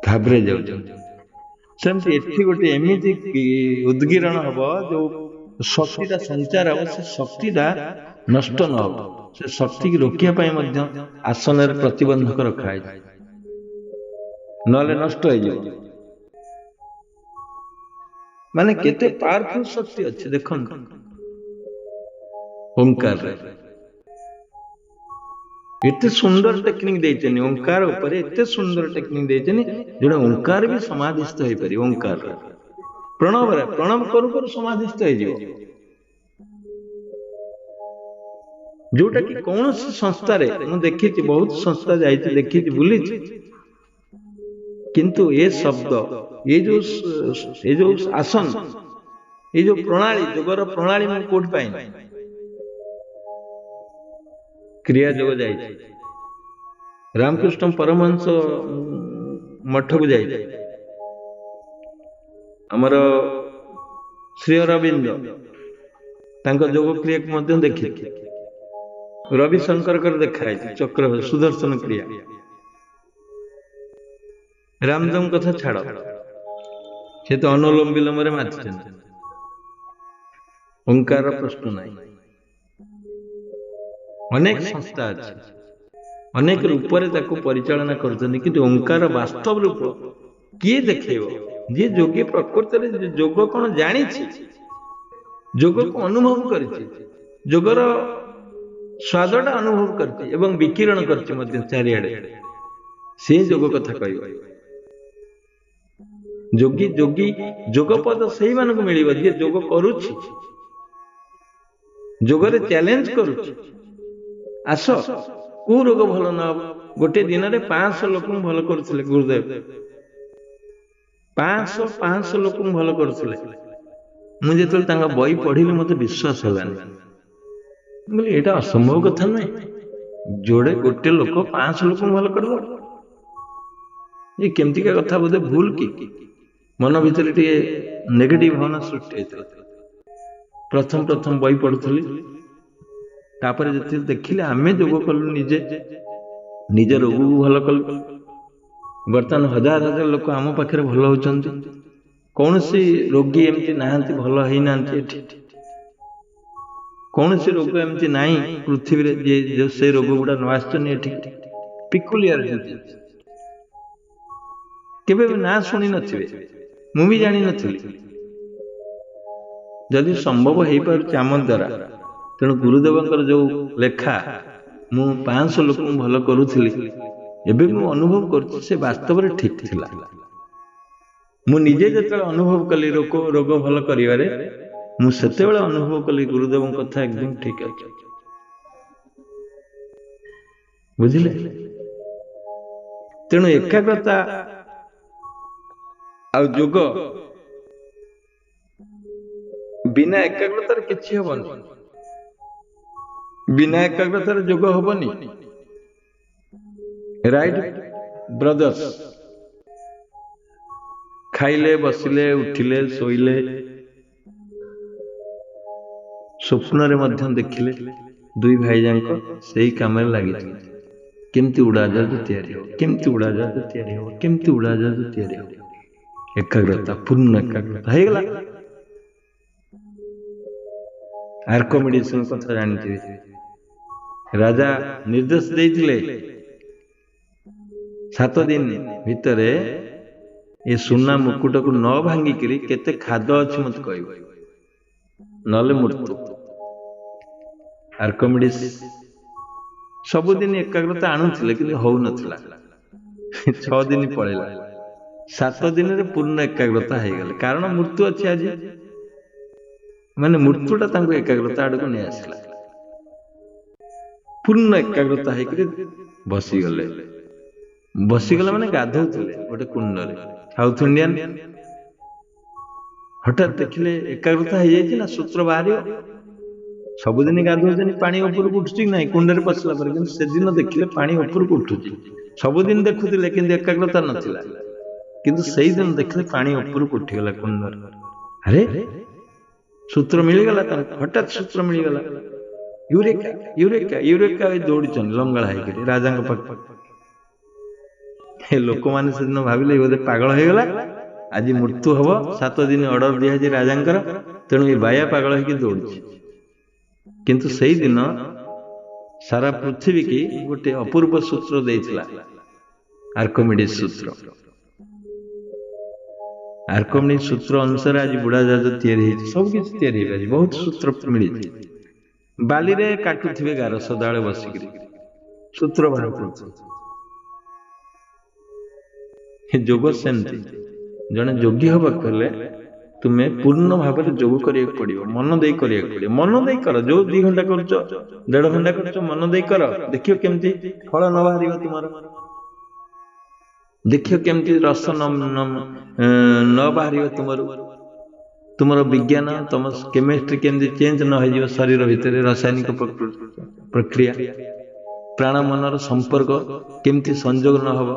ଘାବରେଇ ଯାଉଛନ୍ତି। ସେମିତି ଏଠି ଗୋଟେ ଏମିତି ଉଦ୍ଗୀରଣ ହବ, ଯୋଉ ଶକ୍ତିଟା ସଞ୍ଚାର ହବ, ସେ ଶକ୍ତିଟା ନଷ୍ଟ ନ ହବ। ସେ ଶକ୍ତିକି ରୋକିବା ପାଇଁ ମଧ୍ୟ ଆସନରେ ପ୍ରତିବନ୍ଧକ ରଖାଯାଇଛି, ନହେଲେ ନଷ୍ଟ ହେଇଯିବ। ମାନେ କେତେ ପାୱାରଫୁଲ ଶକ୍ତି ଅଛି ଦେଖନ୍ତୁ ଓଙ୍କାରରେ। ଏତେ ସୁନ୍ଦର ଟେକ୍ନିକ ଦେଇଛନ୍ତି ଓଙ୍କାର ଉପରେ, ଏତେ ସୁନ୍ଦର ଟେକ୍ନିକ ଦେଇଛନ୍ତି ଯୋଉଟା ଓଙ୍କାର ବି ସମାଧିସ୍ଥ ହେଇପାରିବ। ଓଙ୍କାରରେ, ପ୍ରଣବରେ, ପ୍ରଣବ କରୁ କରୁ ସମାଧିସ୍ଥ ହେଇଯିବ। ଯୋଉଟା କି କୌଣସି ସଂସ୍ଥାରେ ମୁଁ ଦେଖିଛି, ବହୁତ ସଂସ୍ଥା ଯାଇଛି, ଦେଖିଛି, ବୁଲିଛି, କିନ୍ତୁ ଏ ଶବ୍ଦ, ଏ ଯୋଉ ଆସନ, ଏ ଯୋଉ ପ୍ରଣାଳୀ, ଯୋଗର ପ୍ରଣାଳୀ ମୁଁ କୋଉଠି ପାଇନି। କ୍ରିୟା ଯୋଗ ଯାଇଛି, ରାମକୃଷ୍ଣ ପରମହଂସ ମଠକୁ ଯାଇଛି, ଆମର ଶ୍ରୀ ଅରବିନ୍ଦ ତାଙ୍କ ଯୋଗ କ୍ରିୟାକୁ ମଧ୍ୟ ଦେଖିଛି, ରବିଶଙ୍କରଙ୍କର ଦେଖା ହେଇଛି ଚକ୍ର ସୁଦର୍ଶନ କ୍ରିୟା। ରାମଦେବଙ୍କ କଥା ଛାଡ, ସେ ତ ଅନୁଲୋମ ବିଲୋମରେ ମାତିଛନ୍ତି, ଓଙ୍କାର ପ୍ରଶ୍ନ ନାହିଁ। ଅନେକ ସଂସ୍ଥା ଅଛି, ଅନେକ ରୂପରେ ତାକୁ ପରିଚାଳନା କରୁଛନ୍ତି, କିନ୍ତୁ ଓଙ୍କାର ବାସ୍ତବ ରୂପ କିଏ ଦେଖେଇବ? ଯିଏ ଯୋଗୀ ପ୍ରକୃତରେ ଯୋଗ କଣ ଜାଣିଛି, ଯୋଗକୁ ଅନୁଭବ କରିଛି, ଯୋଗର ସ୍ୱାଦଟା ଅନୁଭବ କରିଛି ଏବଂ ବିକିରଣ କରିଛି ମଧ୍ୟ ଚାରିଆଡେ, ସେ ଯୋଗ କଥା କହିବ। ଯୋଗୀ ଯୋଗୀ ଯୋଗ ପଦ ସେଇମାନଙ୍କୁ ମିଳିବ ଯିଏ ଯୋଗ କରୁଛି, ଯୋଗରେ ଚ୍ୟାଲେଞ୍ଜ କରୁଛି। ଆସ, କୋଉ ରୋଗ ଭଲ ନ ହବ? ଗୋଟେ ଦିନରେ 500 ଲୋକଙ୍କୁ ଭଲ କରୁଥିଲେ ଗୁରୁଦେବ, 500 ଲୋକଙ୍କୁ ଭଲ କରୁଥିଲେ। ମୁଁ ଯେତେବେଳେ ତାଙ୍କ ବହି ପଢିଲି ମତେ ବିଶ୍ୱାସ ହେଲାନି। ମୁଁ କହିଲି ଏଇଟା ଅସମ୍ଭବ କଥା ନୁହେଁ, ଯୋଡ଼େ ଗୋଟେ ଲୋକ 500 ଲୋକଙ୍କୁ ଭଲ କରିବ, ଏ କେମିତିକା କଥା, ବୋଧେ ଭୁଲ କି? ମନ ଭିତରେ ଟିକେ ନେଗେଟିଭ ଭାବନା ସୃଷ୍ଟି ହେଇଥିଲା। ପ୍ରଥମ ବହି ପଢୁଥିଲି, ତାପରେ ଯେତେବେଳେ ଦେଖିଲେ ଆମେ ଯୋଗ କଲୁ, ନିଜ ରୋଗକୁ ଭଲ କଲୁ, ବର୍ତ୍ତମାନ ହଜାର ହଜାର ଲୋକ ଆମ ପାଖରେ ଭଲ ହଉଛନ୍ତି। କୌଣସି ରୋଗୀ ଏମିତି ନାହାନ୍ତି ଭଲ ହେଇନାହାନ୍ତି ଏଠି, କୌଣସି ରୋଗ ଏମିତି ନାହିଁ ପୃଥିବୀରେ ଯେ ସେ ରୋଗ ଗୁଡା ନ ଆସିଛନ୍ତି ଏଠି। ପିକୁଲିଆର ଡିଜିଜ୍, କେବେ ବି ନାଁ ଶୁଣି ନଥିବେ, ମୁଁ ବି ଜାଣିନଥିଲି। ଯଦି ସମ୍ଭବ ହେଇପାରୁଛି ଆମ ଦ୍ୱାରା, ତେଣୁ ଗୁରୁଦେବଙ୍କର ଯୋଉ ଲେଖା ମୁଁ 500 ଲୋକଙ୍କୁ ଭଲ କରୁଥିଲି, ଏବେ ମୁଁ ଅନୁଭବ କରୁଛି ସେ ବାସ୍ତବରେ ଠିକ ଥିଲା। ମୁଁ ନିଜେ ଯେତେବେଳେ ଅନୁଭବ କଲି ରୋଗ ଭଲ କରିବାରେ, ମୁଁ ସେତେବେଳେ ଅନୁଭବ କଲି ଗୁରୁଦେବଙ୍କ କଥା ଏକଦମ ଠିକ ଅଛି। ବୁଝିଲେ? ତେଣୁ ଏକାଗ୍ରତା ଆଉ ଯୋଗ, ବିନା ଏକାଗ୍ରତାରେ କିଛି ହବନି, ବିନା ଏକାଗ୍ରତାରେ ଯୋଗ ହବନି। ରାଇଟ ବ୍ରଦର୍ସ, ଖାଇଲେ, ବସିଲେ, ଉଠିଲେ, ଶୋଇଲେ, ସ୍ୱପ୍ନରେ ମଧ୍ୟ ଦେଖିଲେ ଦୁଇ ଭାଇ ଯାଙ୍କ ସେଇ କାମରେ ଲାଗିଥିଲେ। କେମିତି ଉଡାଜାହାଜ ତିଆରି ହବ, କେମିତି ଉଡାଜାହାଜ ତିଆରି ହବ, କେମିତି ଉଡାଜାହାଜ ତିଆରି ହବ। ଏକାଗ୍ରତା, ପୂର୍ଣ୍ଣ ଏକାଗ୍ରତା ହେଇଗଲା। ଆର୍କମିଡିସଙ୍କ କଥା ଜାଣିଥିବେ, ରାଜା ନିର୍ଦ୍ଦେଶ ଦେଇଥିଲେ 7 ଦିନ ଭିତରେ ଏ ସୁନା ମୁକୁଟକୁ ନ ଭାଙ୍ଗିକିରି କେତେ ଖାଦ ଅଛି ମତେ କହିବ, ନହେଲେ ମୃତ୍ୟୁ। ଆର୍କମିଡିସ୍ ସବୁଦିନ ଏକାଗ୍ରତା ଆଣୁଥିଲେ କିନ୍ତୁ ହଉନଥିଲା। 6 ଦିନ ପଳେଇଲା, 7 ଦିନରେ ପୂର୍ଣ୍ଣ ଏକାଗ୍ରତା ହେଇଗଲେ। କାରଣ ମୃତ୍ୟୁ ଅଛି ଆଜି, ମାନେ ମୃତ୍ୟୁଟା ତାଙ୍କୁ ଏକାଗ୍ରତା ଆଡକୁ ନେଇ ଆସିଲା। ପୂର୍ଣ୍ଣ ଏକାଗ୍ରତା ହେଇକରି ବସିଗଲେ ମାନେ ଗାଧଉଥିଲେ ଗୋଟେ କୁଣ୍ଡରେ, ସାଉଥ ଇଣ୍ଡିଆନ। ହଠାତ୍ ଦେଖିଲେ ଏକାଗ୍ରତା ହେଇଯାଇଛି ନା, ସୂତ୍ର ବାହାରିବ। ସବୁଦିନ ଗାଧଉଛନ୍ତି, ପାଣି ଉପରକୁ ଉଠୁଛି କି ନାହିଁ କୁଣ୍ଡରେ ପଶିଲା ପରେ, କିନ୍ତୁ ସେଦିନ ଦେଖିଲେ ପାଣି ଉପରକୁ ଉଠୁଛି। ସବୁଦିନ ଦେଖୁଥିଲେ କିନ୍ତୁ ଏକାଗ୍ରତା ନଥିଲା, କିନ୍ତୁ ସେଇଦିନ ଦେଖିଲେ ପାଣି ଉପରକୁ ଉଠିଗଲା କୁଣ୍ଡରେ। ଆରେ ସୂତ୍ର ମିଳିଗଲା ତାଙ୍କୁ, ହଠାତ୍ ସୂତ୍ର ମିଳିଗଲା। ୟୁରେକା ୟୁରେକା ୟୁରେକା ଦୌଡ଼ିଛନ୍ତି ଲଙ୍ଗଳା ହେଇକରି ରାଜାଙ୍କ ପାଖକୁ। ଲୋକମାନେ ସେଦିନ ଭାବିଲେ ବୋଧେ ପାଗଳ ହେଇଗଲା, ଆଜି ମୃତ୍ୟୁ ହବ, 7 ଦିନ ଅର୍ଡର ଦିଆଯାଇଛି ରାଜାଙ୍କର, ତେଣୁ ଏ ବାୟା ପାଗଳ ହେଇକି ଦୌଡୁଛି। କିନ୍ତୁ ସେଇଦିନ ସାରା ପୃଥିବୀ କି ଗୋଟେ ଅପୂର୍ବ ସୂତ୍ର ଦେଇଥିଲା, ଆର୍କମିଡିସ୍ ସୂତ୍ର। ଆର୍କମିଡିସ୍ ସୂତ୍ର ଅନୁସାରେ ଆଜି ବୁଡାଜାହାଜ ତିଆରି ହେଇଛି, ସବୁ କିଛି ତିଆରି ହେଇପାରିଛି, ବହୁତ ସୂତ୍ର ମିଳିଛି। ବାଲିରେ କାଟୁଥିବେ ଗାର ସଦାବେଳେ ବସିକିରି, ସୂତ୍ର ବାହାର କରୁଛନ୍ତି। ଯୋଗ ସେମିତି, ଜଣେ ଯୋଗୀ ହବାକୁ ହେଲେ ତୁମେ ପୂର୍ଣ୍ଣ ଭାବରେ ଯୋଗ କରିବାକୁ ପଡିବ, ମନ ଦେଇ କରିବାକୁ ପଡିବ। ମନ ଦେଇ କର, ଯୋଉ 2 ଘଣ୍ଟା କରୁଛ, 1.5 ଘଣ୍ଟା କରୁଛ, ମନ ଦେଇ କର, ଦେଖିବ କେମିତି ଫଳ ନ ବାହାରିବ ତୁମର, ଦେଖିବ କେମିତି ରସ ନ ବାହାରିବ ତୁମର ବିଜ୍ଞାନ, ତମ କେମିଷ୍ଟ୍ରି କେମିତି ଚେଞ୍ଜ ନ ହେଇଯିବ ଶରୀର ଭିତରେ, ରାସାୟନିକ ପ୍ରକ୍ରିୟା, ପ୍ରାଣ ମନର ସମ୍ପର୍କ କେମିତି ସଂଯୋଗ ନ ହବ,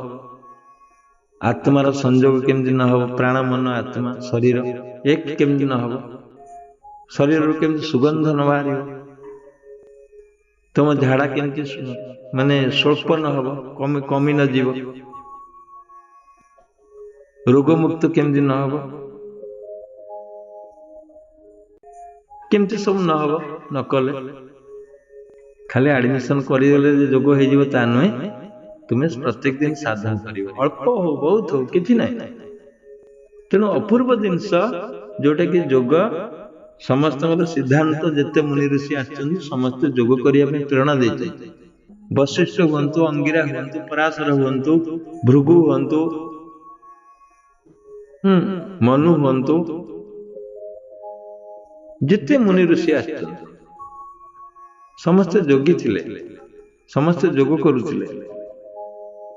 ଆତ୍ମାର ସଂଯୋଗ କେମିତି ନ ହବ, ପ୍ରାଣ ମନ ଆତ୍ମା ଶରୀର ଏକ କେମିତି ନ ହବ, ଶରୀରରୁ କେମିତି ସୁଗନ୍ଧ ନ ବାହାରିବ, ତମ ଝାଡା କେମିତି ମାନେ ସ୍ୱଳ୍ପ ନ ହବ, କମି ନ ଯିବ, ରୋଗମୁକ୍ତ କେମିତି ନ ହବ, କେମିତି ସବୁ ନ ହବ, ନ କଲେ ଖାଲି ଆଡମିସନ କରିଦେଲେ ଯେ ଯୋଗ ହେଇଯିବ ତା ନୁହେଁ। ତୁମେ ପ୍ରତ୍ୟେକ ଦିନ ସାଧନ କରିବ, ଅଳ୍ପ ହଉ ବହୁତ ହଉ କିଛି ନାହିଁ। ତେଣୁ ଅପୂର୍ବ ଜିନିଷ ଯୋଉଟା କି ଯୋଗ ସମସ୍ତଙ୍କର ସିଦ୍ଧାନ୍ତ, ଯେତେ ମୁନି ଋଷି ଆସିଛନ୍ତି ସମସ୍ତେ ଯୋଗ କରିବା ପାଇଁ ପ୍ରେରଣା ଦେଇଛନ୍ତି। ବଶିଷ୍ଠ ହୁଅନ୍ତୁ, ଅଙ୍ଗିରା ହୁଅନ୍ତୁ, ପରାଶର ହୁଅନ୍ତୁ, ଭୃଗୁ ହୁଅନ୍ତୁ, ମନୁ ହୁଅନ୍ତୁ, ଯେତେ ମୁନି ଋଷି ଆସିଛନ୍ତି ସମସ୍ତେ ଯୋଗୀ ଥିଲେ, ସମସ୍ତେ ଯୋଗ କରୁଥିଲେ।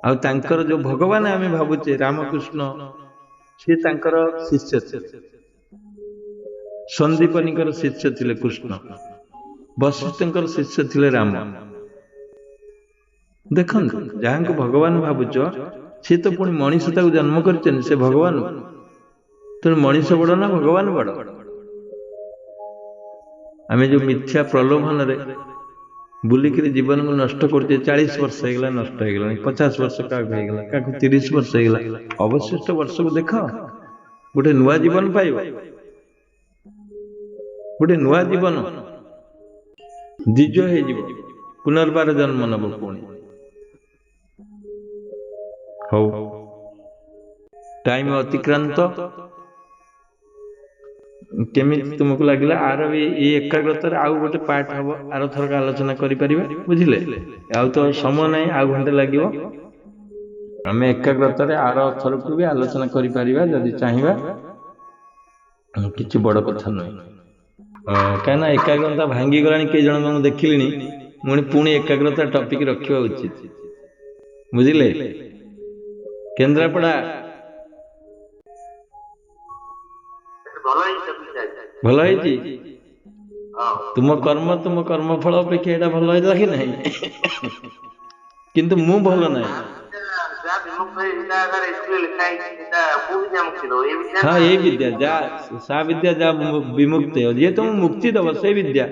ଆଉ ତାଙ୍କର ଯୋଉ ଭଗବାନ ଆମେ ଭାବୁଛେ ରାମକୃଷ୍ଣ, ସିଏ ତାଙ୍କର ଶିଷ୍ୟ ଥିଲେ। ସନ୍ଦୀପନୀଙ୍କର ଶିଷ୍ୟ ଥିଲେ କୃଷ୍ଣ, ବଶିଷ୍ଠଙ୍କର ଶିଷ୍ୟ ଥିଲେ ରାମ। ଦେଖନ୍ତୁ, ଯାହାଙ୍କୁ ଭଗବାନ ଭାବୁଛ ସିଏ ତ ପୁଣି ମଣିଷ ତାକୁ ଜନ୍ମ କରିଛନ୍ତି, ସେ ଭଗବାନ। ତେଣୁ ମଣିଷ ବଡ ନା ଭଗବାନ ବଡ? ଆମେ ଯୋଉ ମିଥ୍ୟା ପ୍ରଲୋଭନରେ ବୁଲିକିରି ଜୀବନକୁ ନଷ୍ଟ କରୁଛେ, 40 ବର୍ଷ ହେଇଗଲା ନଷ୍ଟ ହେଇଗଲାଣି, 50 ବର୍ଷ କାହାକୁ ହେଇଗଲା, କାହାକୁ 30 ବର୍ଷ ହେଇଗଲା। ଅବଶିଷ୍ଟ ବର୍ଷକୁ ଦେଖ, ଗୋଟେ ନୂଆ ଜୀବନ ପାଇବ, ଗୋଟେ ନୂଆ ଜୀବନ ଦ୍ୱିଜ ହେଇଯିବ, ପୁନର୍ବାର ଜନ୍ମ ନବ ପୁଣି। ହଉ, ଟାଇମ ଅତିକ୍ରାନ୍ତ। କେମିତି ତୁମକୁ ଲାଗିଲା? ଆର ବି ଏଇ ଏକାଗ୍ରତାରେ ଆଉ ଗୋଟେ ପାର୍ଟ ହବ, ଆର ଥରକ ଆଲୋଚନା କରିପାରିବା, ବୁଝିଲେ? ଆଉ ତ ସମୟ ନାହିଁ, ଆଉ ଘଣ୍ଟେ ଲାଗିବ। ଆମେ ଏକାଗ୍ରତାରେ ଆର ଥରକୁ ବି ଆଲୋଚନା କରିପାରିବା ଯଦି ଚାହିଁବା, କିଛି ବଡ କଥା ନୁହେଁ। କାହିଁକିନା ଏକାଗ୍ରତା ଭାଙ୍ଗିଗଲାଣି, କେଇ ଜଣଙ୍କ ମୁଁ ଦେଖିଲିଣି। ପୁଣି ଏକାଗ୍ରତା ଟପିକ ରଖିବା ଉଚିତ, ବୁଝିଲେ? କେନ୍ଦ୍ରାପଡା ଭଲ ହେଇଛି। ତୁମ କର୍ମ ଫଳ ଅପେକ୍ଷା ଏଇଟା ଭଲ ହେଇଥିଲା କି ନାହିଁ? କିନ୍ତୁ ମୁଁ ଭଲ ନାହିଁ। ହଁ, ଏଇ ବିଦ୍ୟା ସା ବିଦ୍ୟା ଯା ବିମୁକ୍ତି, ଯିଏ ତମକୁ ମୁକ୍ତି ଦବ ସେଇ ବିଦ୍ୟା।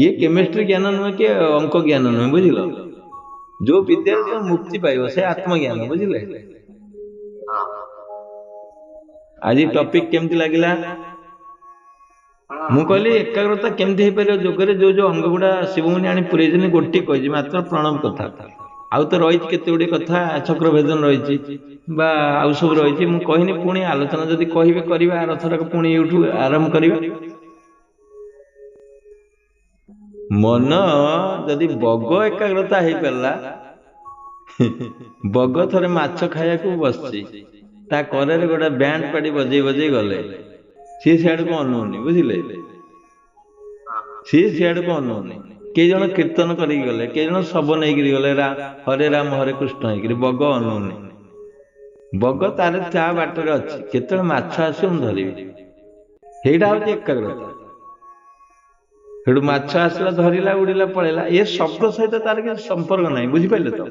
ଇଏ କେମିଷ୍ଟ୍ରି ଜ୍ଞାନ ନୁହେଁ କି ଅଙ୍କ ଜ୍ଞାନ ନୁହେଁ, ବୁଝିଲ? ଯୋଉ ବିଦ୍ୟାରେ ତମେ ମୁକ୍ତି ପାଇବ ସେ ଆତ୍ମଜ୍ଞାନ, ବୁଝିଲେ? ଆଜି ଟପିକ କେମିତି ଲାଗିଲା? ମୁଁ କହିଲି ଏକାଗ୍ରତା କେମିତି ହେଇପାରିବ ଯୋଗରେ? ଯୋଉ ଅଙ୍ଗ ଗୁଡା ଶିବମୁନି ଆଣି ପୁରେଇଛନ୍ତି, ଗୋଟି କହିଛି ମାତ୍ର ପ୍ରଣବ କଥା। ଆଉ ତ ରହିଛି କେତେ ଗୁଡିଏ କଥା, ଚକ୍ର ଭେଦନ ରହିଛି ବା ଆଉ ସବୁ ରହିଛି, ମୁଁ କହିନି। ପୁଣି ଆଲୋଚନା ଯଦି କହିବେ କରିବା, ଆର ଥରକ ପୁଣି ଏଇଠୁ ଆରମ୍ଭ କରିବା। ମନ ଯଦି ବଗ ଏକାଗ୍ରତା ହେଇପାରିଲା, ବଗ ଥରେ ମାଛ ଖାଇବାକୁ ବସିଛି, ତା କରରେ ଗୋଟେ ବ୍ୟାଣ୍ଡ ପାଟି ବଜେଇ ବଜେଇ ଗଲେ, ସିଏ ସିଆଡକୁ ଅନଉନି, ବୁଝିଲେ? ସିଏ ସିଆଡକୁ ଅନଉନି। କେଇ ଜଣ କୀର୍ତ୍ତନ କରିକି ଗଲେ, କେଇ ଜଣ ଶବ ନେଇକିରି ଗଲେ, ହରେ ରାମ ହରେ କୃଷ୍ଣ ହେଇକିରି, ବଗ ଅନଉନି। ବଗ ତାର ତା ବାଟରେ ଅଛି, କେତେବେଳେ ମାଛ ଆସିବ ମୁଁ ଧରିବି। ସେଇଟା ହଉଛି ଏକାଗ୍ରତା। ସେଠୁ ମାଛ ଆସିଲା, ଧରିଲା, ଉଡିଲା, ପଳେଇଲା। ଏ ଶବ୍ଦ ସହିତ ତାର କିଛି ସମ୍ପର୍କ ନାହିଁ, ବୁଝିପାରିଲେ ତ?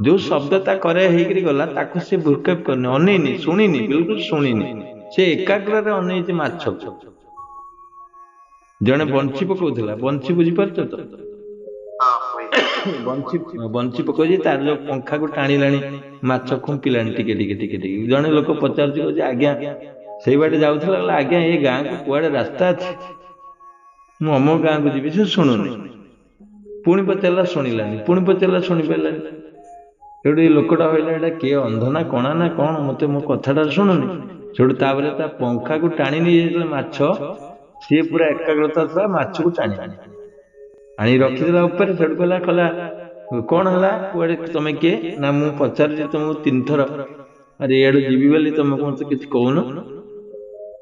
ଯୋଉ ଶବ୍ଦ ତା କରେ ହେଇକିରି ଗଲା, ତାକୁ ସେ ଭ୍ରୁକ୍ଷେପ କରିନି, ଅନେଇନି, ଶୁଣିନି, ବିଲକୁଲ ଶୁଣିନି। ସେ ଏକାଗ୍ରରେ ଅନେଇଛି ମାଛକୁ। ଜଣେ ବଂଶୀ ପକଉଥିଲା, ବଂଶୀ ବୁଝିପାରୁଛ ତ? ବଂଶୀ ପକଉଛି, ତାର ଯୋଉ ପଙ୍ଖାକୁ ଟାଣିଲାଣି, ମାଛ ଖୁମ୍ପିଲାଣି ଟିକେ ଟିକେ ଟିକେ ଟିକେ। ଜଣେ ଲୋକ ପଚାରୁଛି, କହୁଛି, ଆଜ୍ଞା ସେଇ ବାଟେ ଯାଉଥିଲା, ଆଜ୍ଞା ଏଇ ଗାଁକୁ କୁଆଡେ ରାସ୍ତା ଅଛି? ମୁଁ ଅମକ ଗାଁକୁ ଯିବି। ସେ ଶୁଣୁନି। ପୁଣି ପଚାରିଲା, ଶୁଣିଲାନି। ପୁଣି ପଚାରିଲା, ଶୁଣିପାରିଲାନି। ସେଠୁ ଏଇ ଲୋକଟା କହିଲା, ଏଇଟା କିଏ ଅନ୍ଧ ନା କଣା ନା କଣ, ମତେ ମୋ କଥାଟା ଶୁଣୁନି। ସେଠୁ ତାପରେ ତା ପଙ୍ଖାକୁ ଟାଣି ନେଇଯାଇଥିଲା ମାଛ, ସିଏ ପୁରା ଏକାଗ୍ରତା ଥିଲା, ମାଛକୁ ଟାଣି ଆଣି ରଖିଦେଲା ଉପରେ। ସେଠୁ କହିଲା, କଣ ହେଲା, କୁଆଡେ, ତମେ କିଏ? ନା ମୁଁ ପଚାରୁଛି ତମକୁ 3 ଥର, ଆରେ ଇଆଡୁ ଯିବି ବୋଲି ତମେ ମତେ କିଛି କହୁନ?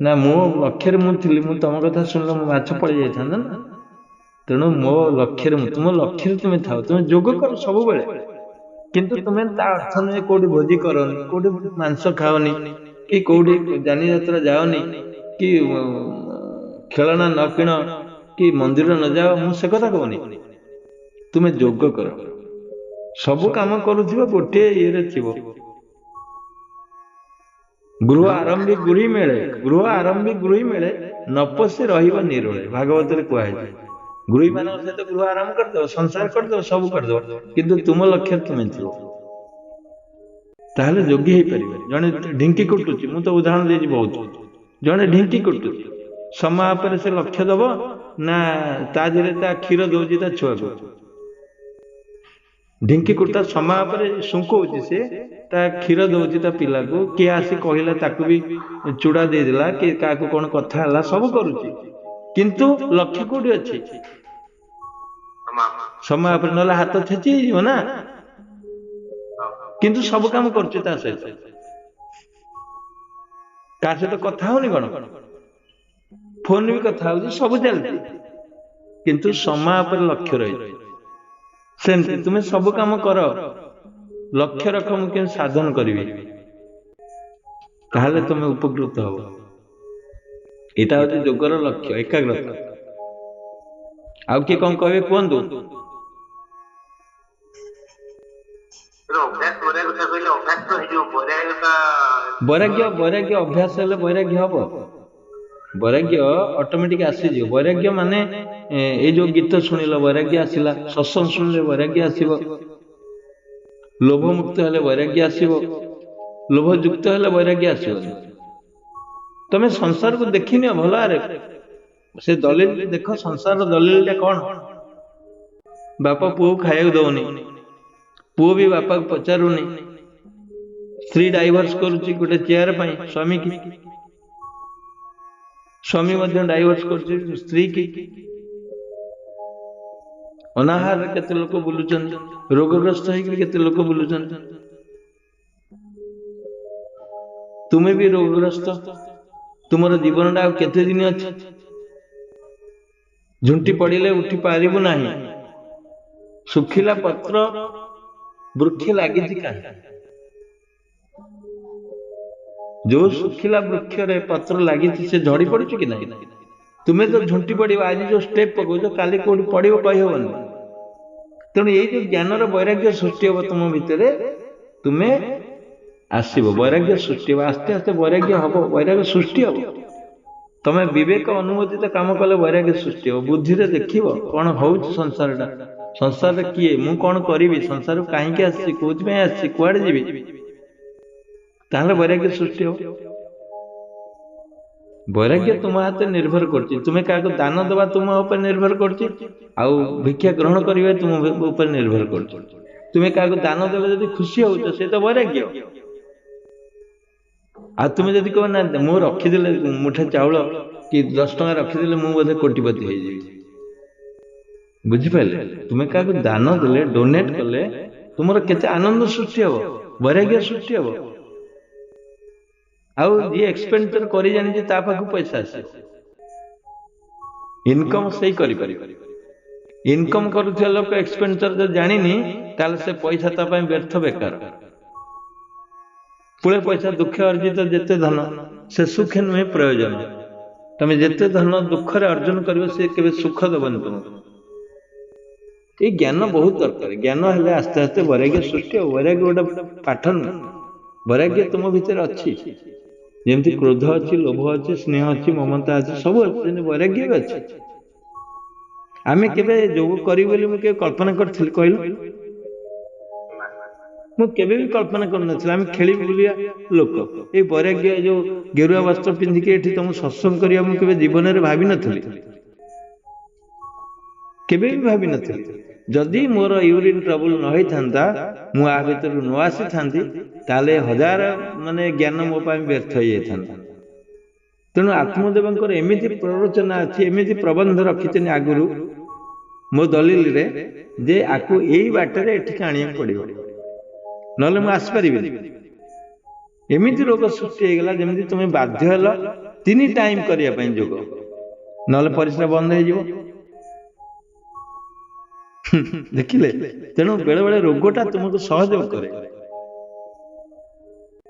ନା ମୋ ଲକ୍ଷ୍ୟରେ ମୁଁ ଥିଲି, ମୁଁ ତମ କଥା ଶୁଣିଲେ ମୋ ମାଛ ପଳେଇ ଯାଇଥାନ୍ତା ନା। ତେଣୁ ମୋ ଲକ୍ଷ୍ୟରେ, ତୁମ ଲକ୍ଷ୍ୟରେ ତୁମେ ଥାଅ, ତୁମେ ଯୋଗ କର ସବୁବେଳେ। କିନ୍ତୁ ତୁମେ ତା ଅର୍ଥ ନୁହେଁ କୋଉଠି ଭୋଜି କରନି, କୋଉଠି ମାଂସ ଖାଅନି, କି କୋଉଠି ଯାନିଯାତ୍ରା ଯାଅନି, କି ଖେଳନା ନ କିଣ, କି ମନ୍ଦିର ନ ଯାଅ। ମୁଁ ସେ କଥା କହୁନି। ତୁମେ ଯୋଗ କର, ସବୁ କାମ କରୁଥିବ, ଗୋଟିଏ ଇଏରେ ଥିବ। ଗୃହ ଆରମ୍ଭି ଗୃହୀ ମେଳେ, ଗୃହ ଆରମ୍ଭି ଗୃହୀ ମେଳେ, ନପଶି ରହିବ ନିରୋଳେ, ଭାଗବତରେ କୁହାଯାଇଛି। ଗୃହୀ ମାନଙ୍କ ସହିତ ଗୃହ ଆରମ୍ଭ କରିଦବ, ସଂସାର କରିଦବ, ସବୁ କରିଦବ, କିନ୍ତୁ ତୁମ ଲକ୍ଷ୍ୟରେ ତୁମେ ଥିବ, ତାହେଲେ ଯୋଗୀ ହେଇପାରିବ। ଜଣେ ଢିଙ୍କି କୁଟୁଛି, ମୁଁ ତ ଉଦାହରଣ ଦେଇଛି ବହୁତ। ଜଣେ ଢିଙ୍କି କୁଟୁଛି, ସମୟ ଉପରେ ସେ ଲକ୍ଷ୍ୟ ଦବ, ନା ତା ଦେହରେ ତା କ୍ଷୀର ଦଉଛି ତା ଛୁଆକୁ। ଢିଙ୍କି କୁଟା ସମୟ ଉପରେ ଶୁଙ୍କଉଛି, ସେ ତା କ୍ଷୀର ଦଉଛି ତା ପିଲାକୁ। କିଏ ଆସି କହିଲା ତାକୁ ବି ଚୁଡା ଦେଇଦେଲା, କିଏ କାହାକୁ କଣ କଥା ହେଲା, ସବୁ କରୁଛି, କିନ୍ତୁ ଲକ୍ଷ୍ୟ କୋଉଠି ଅଛି? ସମୟ ଉପରେ, ନହେଲେ ହାତ ଛେଚି ହେଇଯିବ ନା। କିନ୍ତୁ ସବୁ କାମ କରୁଛି ତା ସହିତ, କାହା ସହିତ କଥା ହଉନି, କଣ ଫୋନ ବି କଥା ହଉଛି, ସବୁ ଚାଲିଛି, କିନ୍ତୁ ସମୟ ଉପରେ ଲକ୍ଷ୍ୟ ରହିଛି। ସେମିତି ତୁମେ ସବୁ କାମ କର, ଲକ୍ଷ୍ୟ ରଖ ମୁଁ କେମିତି ସାଧନ କରିବି, ତାହେଲେ ତୁମେ ଉପକୃତ ହବ। ଏଇଟା ହଉଛି ଯୋଗର ଲକ୍ଷ୍ୟ, ଏକାଗ୍ରତା। ଆଉ କିଏ କଣ କହିବେ କୁହନ୍ତୁ? ବୈରାଗ୍ୟ, ବୈରାଗ୍ୟ ଅଭ୍ୟାସ ହେଲେ ବୈରାଗ୍ୟ ହବ। ବୈରାଗ୍ୟ ଅଟୋମେଟିକ ଆସିଯିବ। ବୈରାଗ୍ୟ ମାନେ ଏଇ ଯୋଉ ଗୀତ ଶୁଣିଲ ବୈରାଗ୍ୟ ଆସିଲା, ସତ୍ସଙ୍ଗ ଶୁଣିଲେ ବୈରାଗ୍ୟ ଆସିବ, ଲୋଭ ମୁକ୍ତ ହେଲେ ବୈରାଗ୍ୟ ଆସିବ, ଲୋଭ ଯୁକ୍ତ ହେଲେ ବୈରାଗ୍ୟ ଆସିବନି। ତମେ ସଂସାରକୁ ଦେଖିନିଅ ଭଲ ଆରେ, ସେ ଦଲିଲ ଦେଖ, ସଂସାରର ଦଲିଲଟା କଣ? ବାପା ପୁଅକୁ ଖାଇବାକୁ ଦଉନି, ପୁଅ ବି ବାପାକୁ ପଚାରୁନି, ସ୍ତ୍ରୀ ଡାଇଭର୍ସ କରୁଛି ଗୋଟେ ଚେୟାର ପାଇଁ ସ୍ୱାମୀ କି, ସ୍ୱାମୀ ମଧ୍ୟ ଡାଇଭର୍ସ କରୁଛି ସ୍ତ୍ରୀ କି। ଅନାହାରରେ କେତେ ଲୋକ ବୁଲୁଛନ୍ତି, ରୋଗଗ୍ରସ୍ତ ହେଇକି କେତେ ଲୋକ ବୁଲୁଛନ୍ତି। ତୁମେ ବି ରୋଗଗ୍ରସ୍ତ, ତୁମର ଜୀବନଟା ଆଉ କେତେ ଦିନ ଅଛି? ଝୁଣ୍ଟି ପଡ଼ିଲେ ଉଠି ପାରିବୁ ନାହିଁ। ଶୁଖିଲା ପତ୍ର ବୃକ୍ଷ ଲାଗିଛି କାହିଁ? ଯୋଉ ଶୁଖିଲା ବୃକ୍ଷରେ ପତ୍ର ଲାଗିଛି ସେ ଝଡ଼ି ପଡୁଛି କି ନାହିଁ? ତୁମେ ତ ଝୁଣ୍ଟି ପଡ଼ିବ, ଆଜି ଯୋଉ ଷ୍ଟେପ୍ ପକଉଛ କାଲି କୋଉଠି ପଡ଼ିବ କହିହବନି। ତେଣୁ ଏଇ ଯୋଉ ଜ୍ଞାନର ବୈରାଗ୍ୟ ସୃଷ୍ଟି ହବ ତୁମ ଭିତରେ, ତୁମେ ଆସିବ, ବୈରାଗ୍ୟ ସୃଷ୍ଟି ହବ, ଆସ୍ତେ ଆସ୍ତେ ବୈରାଗ୍ୟ ହବ, ବୈରାଗ୍ୟ ସୃଷ୍ଟି ହବ। ତମେ ବିବେକ ଅନୁମୋଦିତ କାମ କଲେ ବୈରାଗ୍ୟ ସୃଷ୍ଟି ହବ। ବୁଦ୍ଧିରେ ଦେଖିବ କଣ ହଉଛି ସଂସାରଟା, ସଂସାରରେ କିଏ, ମୁଁ କଣ କରିବି, ସଂସାରକୁ କାହିଁକି ଆସିଛି, କୋଉଥିପାଇଁ ଆସିଛି, କୁଆଡେ ଯିବି, ତାହେଲେ ବୈରାଗ୍ୟ ସୃଷ୍ଟି ହବ। ବୈରାଗ୍ୟ ତୁମ ହାତରେ ନିର୍ଭର କରୁଛି। ତୁମେ କାହାକୁ ଦାନ ଦେବା ତୁମ ଉପରେ ନିର୍ଭର କରୁଛି, ଆଉ ଭିକ୍ଷା ଗ୍ରହଣ କରିବା ତୁମ ଉପରେ ନିର୍ଭର କରୁଛି। ତୁମେ କାହାକୁ ଦାନ ଦେଲେ ଯଦି ଖୁସି ହଉଛ, ସେ ତ ବୈରାଗ୍ୟ। ଆଉ ତୁମେ ଯଦି କହ ନା ମୁଁ ରଖିଦେଲେ ମୁଠେ ଚାଉଳ କି 10 ଟଙ୍କା ରଖିଦେଲେ ମୁଁ ବୋଧେ କୋଟିପତି ହେଇଯିବି, ବୁଝିପାରିଲେ? ତୁମେ କାହାକୁ ଦାନ ଦେଲେ, ଡୋନେଟ କଲେ ତୁମର କେତେ ଆନନ୍ଦ ସୃଷ୍ଟି ହବ, ବୈରାଗ୍ୟ ସୃଷ୍ଟି ହବ। ଆଉ ଯିଏ ଏକ୍ସପେଣ୍ଡିଚର କରି ଜାଣିଛି ତା ପାଖକୁ ପଇସା ଆସିବ। ଇନକମ୍ ସେଇ କରିପାରିବ। ଇନକମ୍ କରୁଥିବା ଲୋକ ଏକ୍ସପେଣ୍ଡିଚର ଯଦି ଜାଣିନି, ତାହେଲେ ସେ ପଇସା ତା ପାଇଁ ବ୍ୟର୍ଥ, ବେକାର। ପୁଳେ ପଇସା ଦୁଃଖ ଅର୍ଜିତ ଯେତେ ଧନ, ସେ ସୁଖେ ନୁହେଁ ପ୍ରୟୋଜନ। ତମେ ଯେତେ ଧନ ଦୁଃଖରେ ଅର୍ଜନ କରିବ, ସେ କେବେ ସୁଖ ଦେବନି ତୁମକୁ। ଏଇ ଜ୍ଞାନ ବହୁତ ଦରକାର। ଜ୍ଞାନ ହେଲେ ଆସ୍ତେ ଆସ୍ତେ ବୈରାଗ୍ୟ ସୃଷ୍ଟି ହବ। ବୈରାଗ୍ୟ ଗୋଟେ ପାଠ ନୁହେଁ, ବୈରାଗ୍ୟ ତୁମ ଭିତରେ ଅଛି। ଯେମିତି କ୍ରୋଧ ଅଛି, ଲୋଭ ଅଛି, ସ୍ନେହ ଅଛି, ମମତା ଅଛି, ସବୁ ଅଛି, ସେମିତି ବୈରାଗ୍ୟ ବି ଅଛି। ଆମେ କେବେ ଯୋଗ କରିବୁ ବୋଲି ମୁଁ କେବେ କଳ୍ପନା କରିଥିଲି କହିଲୁ? ମୁଁ କେବେ ବି କଳ୍ପନା କରିନଥିଲି। ଆମେ ଖେଳିବୁ ବୁଲିବା ଲୋକ, ଏଇ ବୈରାଗ୍ୟ ଯୋଉ ଗେରୁଆ ବସ୍ତ୍ର ପିନ୍ଧିକି ଏଠି ତମକୁ ସତ୍ସଙ୍ଗ କରିବା ମୁଁ କେବେ ଜୀବନରେ ଭାବିନଥିଲି, କେବେ ବି ଭାବିନଥିଲି। ଯଦି ମୋର ୟୁରିନ୍ ଟ୍ରବୁଲ ନ ହେଇଥାନ୍ତା, ମୁଁ ଆ ଭିତରୁ ନ ଆସିଥାନ୍ତି, ତାହେଲେ ହଜାର ଜ୍ଞାନ ମୋ ପାଇଁ ବ୍ୟର୍ଥ ହେଇଯାଇଥାନ୍ତା। ତେଣୁ ଆତ୍ମଦେବଙ୍କର ଏମିତି ପ୍ରରୋଚନା ଅଛି, ଏମିତି ପ୍ରବନ୍ଧ ରଖିଛନ୍ତି ଆଗରୁ ମୋ ଦଲିଲରେ, ଯେ ଆକୁ ଏଇ ବାଟରେ ଏଠିକି ଆଣିବାକୁ ପଡିବ, ନହେଲେ ମୁଁ ଆସିପାରିବିନି। ଏମିତି ରୋଗ ସୃଷ୍ଟି ହେଇଗଲା, ଯେମିତି ତୁମେ ବାଧ୍ୟ ହେଲ 3 ଟାଇମ୍ କରିବା ପାଇଁ ଯୋଗ, ନହେଲେ ପରିସ୍ରା ବନ୍ଦ ହେଇଯିବ। ଦେଖିଲେ? ତେଣୁ ବେଳେ ବେଳେ ରୋଗଟା ତୁମକୁ ସହଯୋଗ କରେ।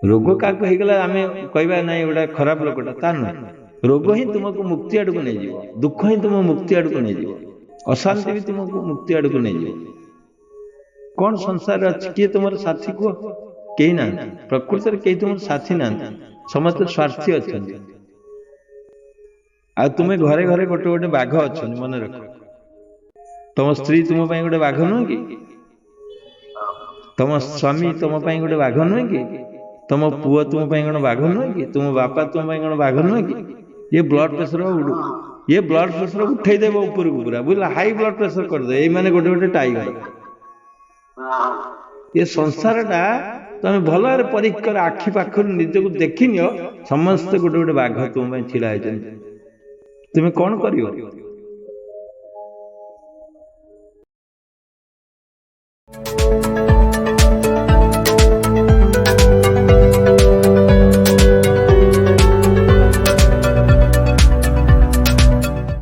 ରୋଗ କାହାକୁ ହେଇଗଲା ଆମେ କହିବା ନାଇଁ ଏଗୁଡା ଖରାପ ଲୋକଟା, ତା ନୁହେଁ। ରୋଗ ହିଁ ତୁମକୁ ମୁକ୍ତି ଆଡକୁ ନେଇଯିବ, ଦୁଃଖ ହିଁ ତୁମକୁ ମୁକ୍ତି ଆଡକୁ ନେଇଯିବ, ଅଶାନ୍ତି ବି ତୁମକୁ ମୁକ୍ତି ଆଡକୁ ନେଇଯିବ। କଣ ସଂସାରରେ ଅଛି? କିଏ ତୁମର ସାଥୀ କୁହ? କେହି ନାହାନ୍ତି। ପ୍ରକୃତରେ କେହି ତୁମର ସାଥୀ ନାହାନ୍ତି, ସମସ୍ତେ ସ୍ୱାର୍ଥୀ ଅଛନ୍ତି। ଆଉ ତୁମେ ଘରେ ଘରେ ଗୋଟେ ଗୋଟେ ବାଘ ଅଛନ୍ତି, ମନେ ରଖ। ତମ ସ୍ତ୍ରୀ ତୁମ ପାଇଁ ଗୋଟେ ବାଘ ନୁହେଁ କି? ତମ ସ୍ୱାମୀ ତୁମ ପାଇଁ ଗୋଟେ ବାଘ ନୁହେଁ କି? ତମ ପୁଅ ତୁମ ପାଇଁ କଣ ବାଘ ନୁହେଁ କି? ତୁମ ବାପା ତୁମ ପାଇଁ କଣ ବାଘ ନୁହେଁ କି? ଇଏ ବ୍ଲଡ ପ୍ରେସର ଉଡୁ, ये ब्लड प्रेशर उठे देव ऊपर को पूरा बुझला हाई ब्लड प्रेशर कर दे माने गोटे गोटे टाइगर ये संसारटा तुम भल परीक्षा कर आखि पाखर निजक देखी नियो समस्त गोटे गोटे बाघ तुम छिड़ा है तुम्हें कौन कर